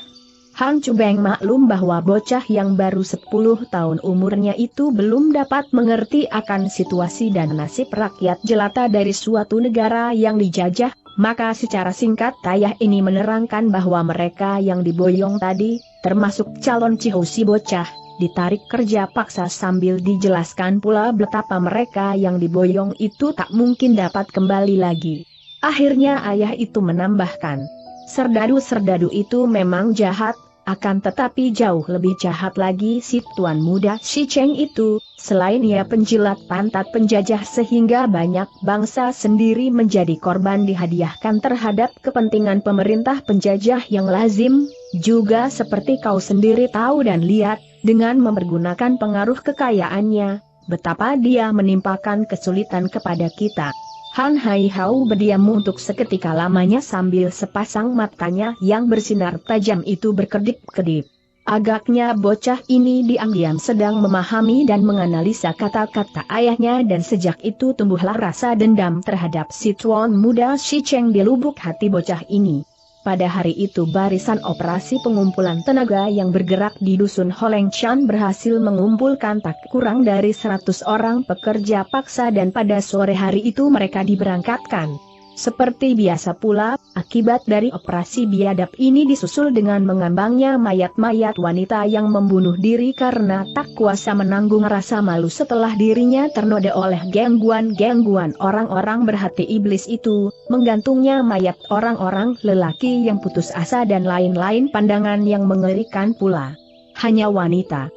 Han Chubeng maklum bahwa bocah yang baru 10 tahun umurnya itu belum dapat mengerti akan situasi dan nasib rakyat jelata dari suatu negara yang dijajah, maka secara singkat ayah ini menerangkan bahwa mereka yang diboyong tadi, termasuk calon Cihu si bocah, ditarik kerja paksa sambil dijelaskan pula betapa mereka yang diboyong itu tak mungkin dapat kembali lagi. Akhirnya ayah itu menambahkan, serdadu itu memang jahat, akan tetapi jauh lebih jahat lagi si tuan muda si Cheng itu, selain ia penjilat pantat penjajah sehingga banyak bangsa sendiri menjadi korban dihadiahkan terhadap kepentingan pemerintah penjajah yang lazim, juga seperti kau sendiri tahu dan lihat, Dengan mempergunakan pengaruh kekayaannya, betapa dia menimpakan kesulitan kepada kita. Han Hai Hao berdiam untuk seketika lamanya sambil sepasang matanya yang bersinar tajam itu berkedip-kedip. Agaknya bocah ini diam-diam sedang memahami dan menganalisa kata-kata ayahnya dan sejak itu tumbuhlah rasa dendam terhadap si tuan muda Shi Cheng di lubuk hati bocah ini. Pada hari itu barisan operasi pengumpulan tenaga yang bergerak di dusun Holeng Chan berhasil mengumpulkan tak kurang dari 100 orang pekerja paksa dan pada sore hari itu mereka diberangkatkan. Seperti biasa pula, akibat dari operasi biadab ini disusul dengan mengambangnya mayat-mayat wanita yang membunuh diri karena tak kuasa menanggung rasa malu setelah dirinya ternoda oleh gangguan-gangguan orang-orang berhati iblis itu, menggantungnya mayat orang-orang lelaki yang putus asa dan lain-lain pandangan yang mengerikan pula. Hanya wanita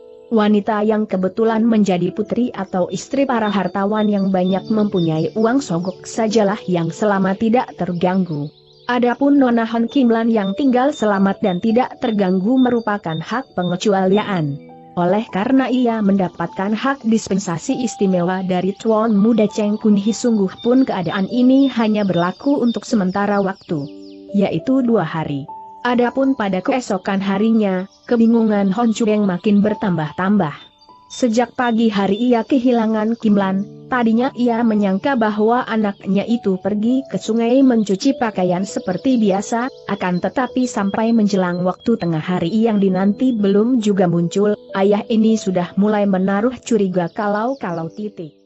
yang kebetulan menjadi putri atau istri para hartawan yang banyak mempunyai uang sogok sajalah yang selamat tidak terganggu. Adapun Nona Han Kimlan yang tinggal selamat dan tidak terganggu merupakan hak pengecualian. Oleh karena ia mendapatkan hak dispensasi istimewa dari Tuan Muda Cheng Kun Hi, sungguh pun keadaan ini hanya berlaku untuk sementara waktu, yaitu 2 hari. Adapun pada keesokan harinya, kebingungan Hon Chueng makin bertambah-tambah. Sejak pagi hari ia kehilangan Kimlan, tadinya ia menyangka bahwa anaknya itu pergi ke sungai mencuci pakaian seperti biasa, akan tetapi sampai menjelang waktu tengah hari yang dinanti belum juga muncul, ayah ini sudah mulai menaruh curiga kalau titik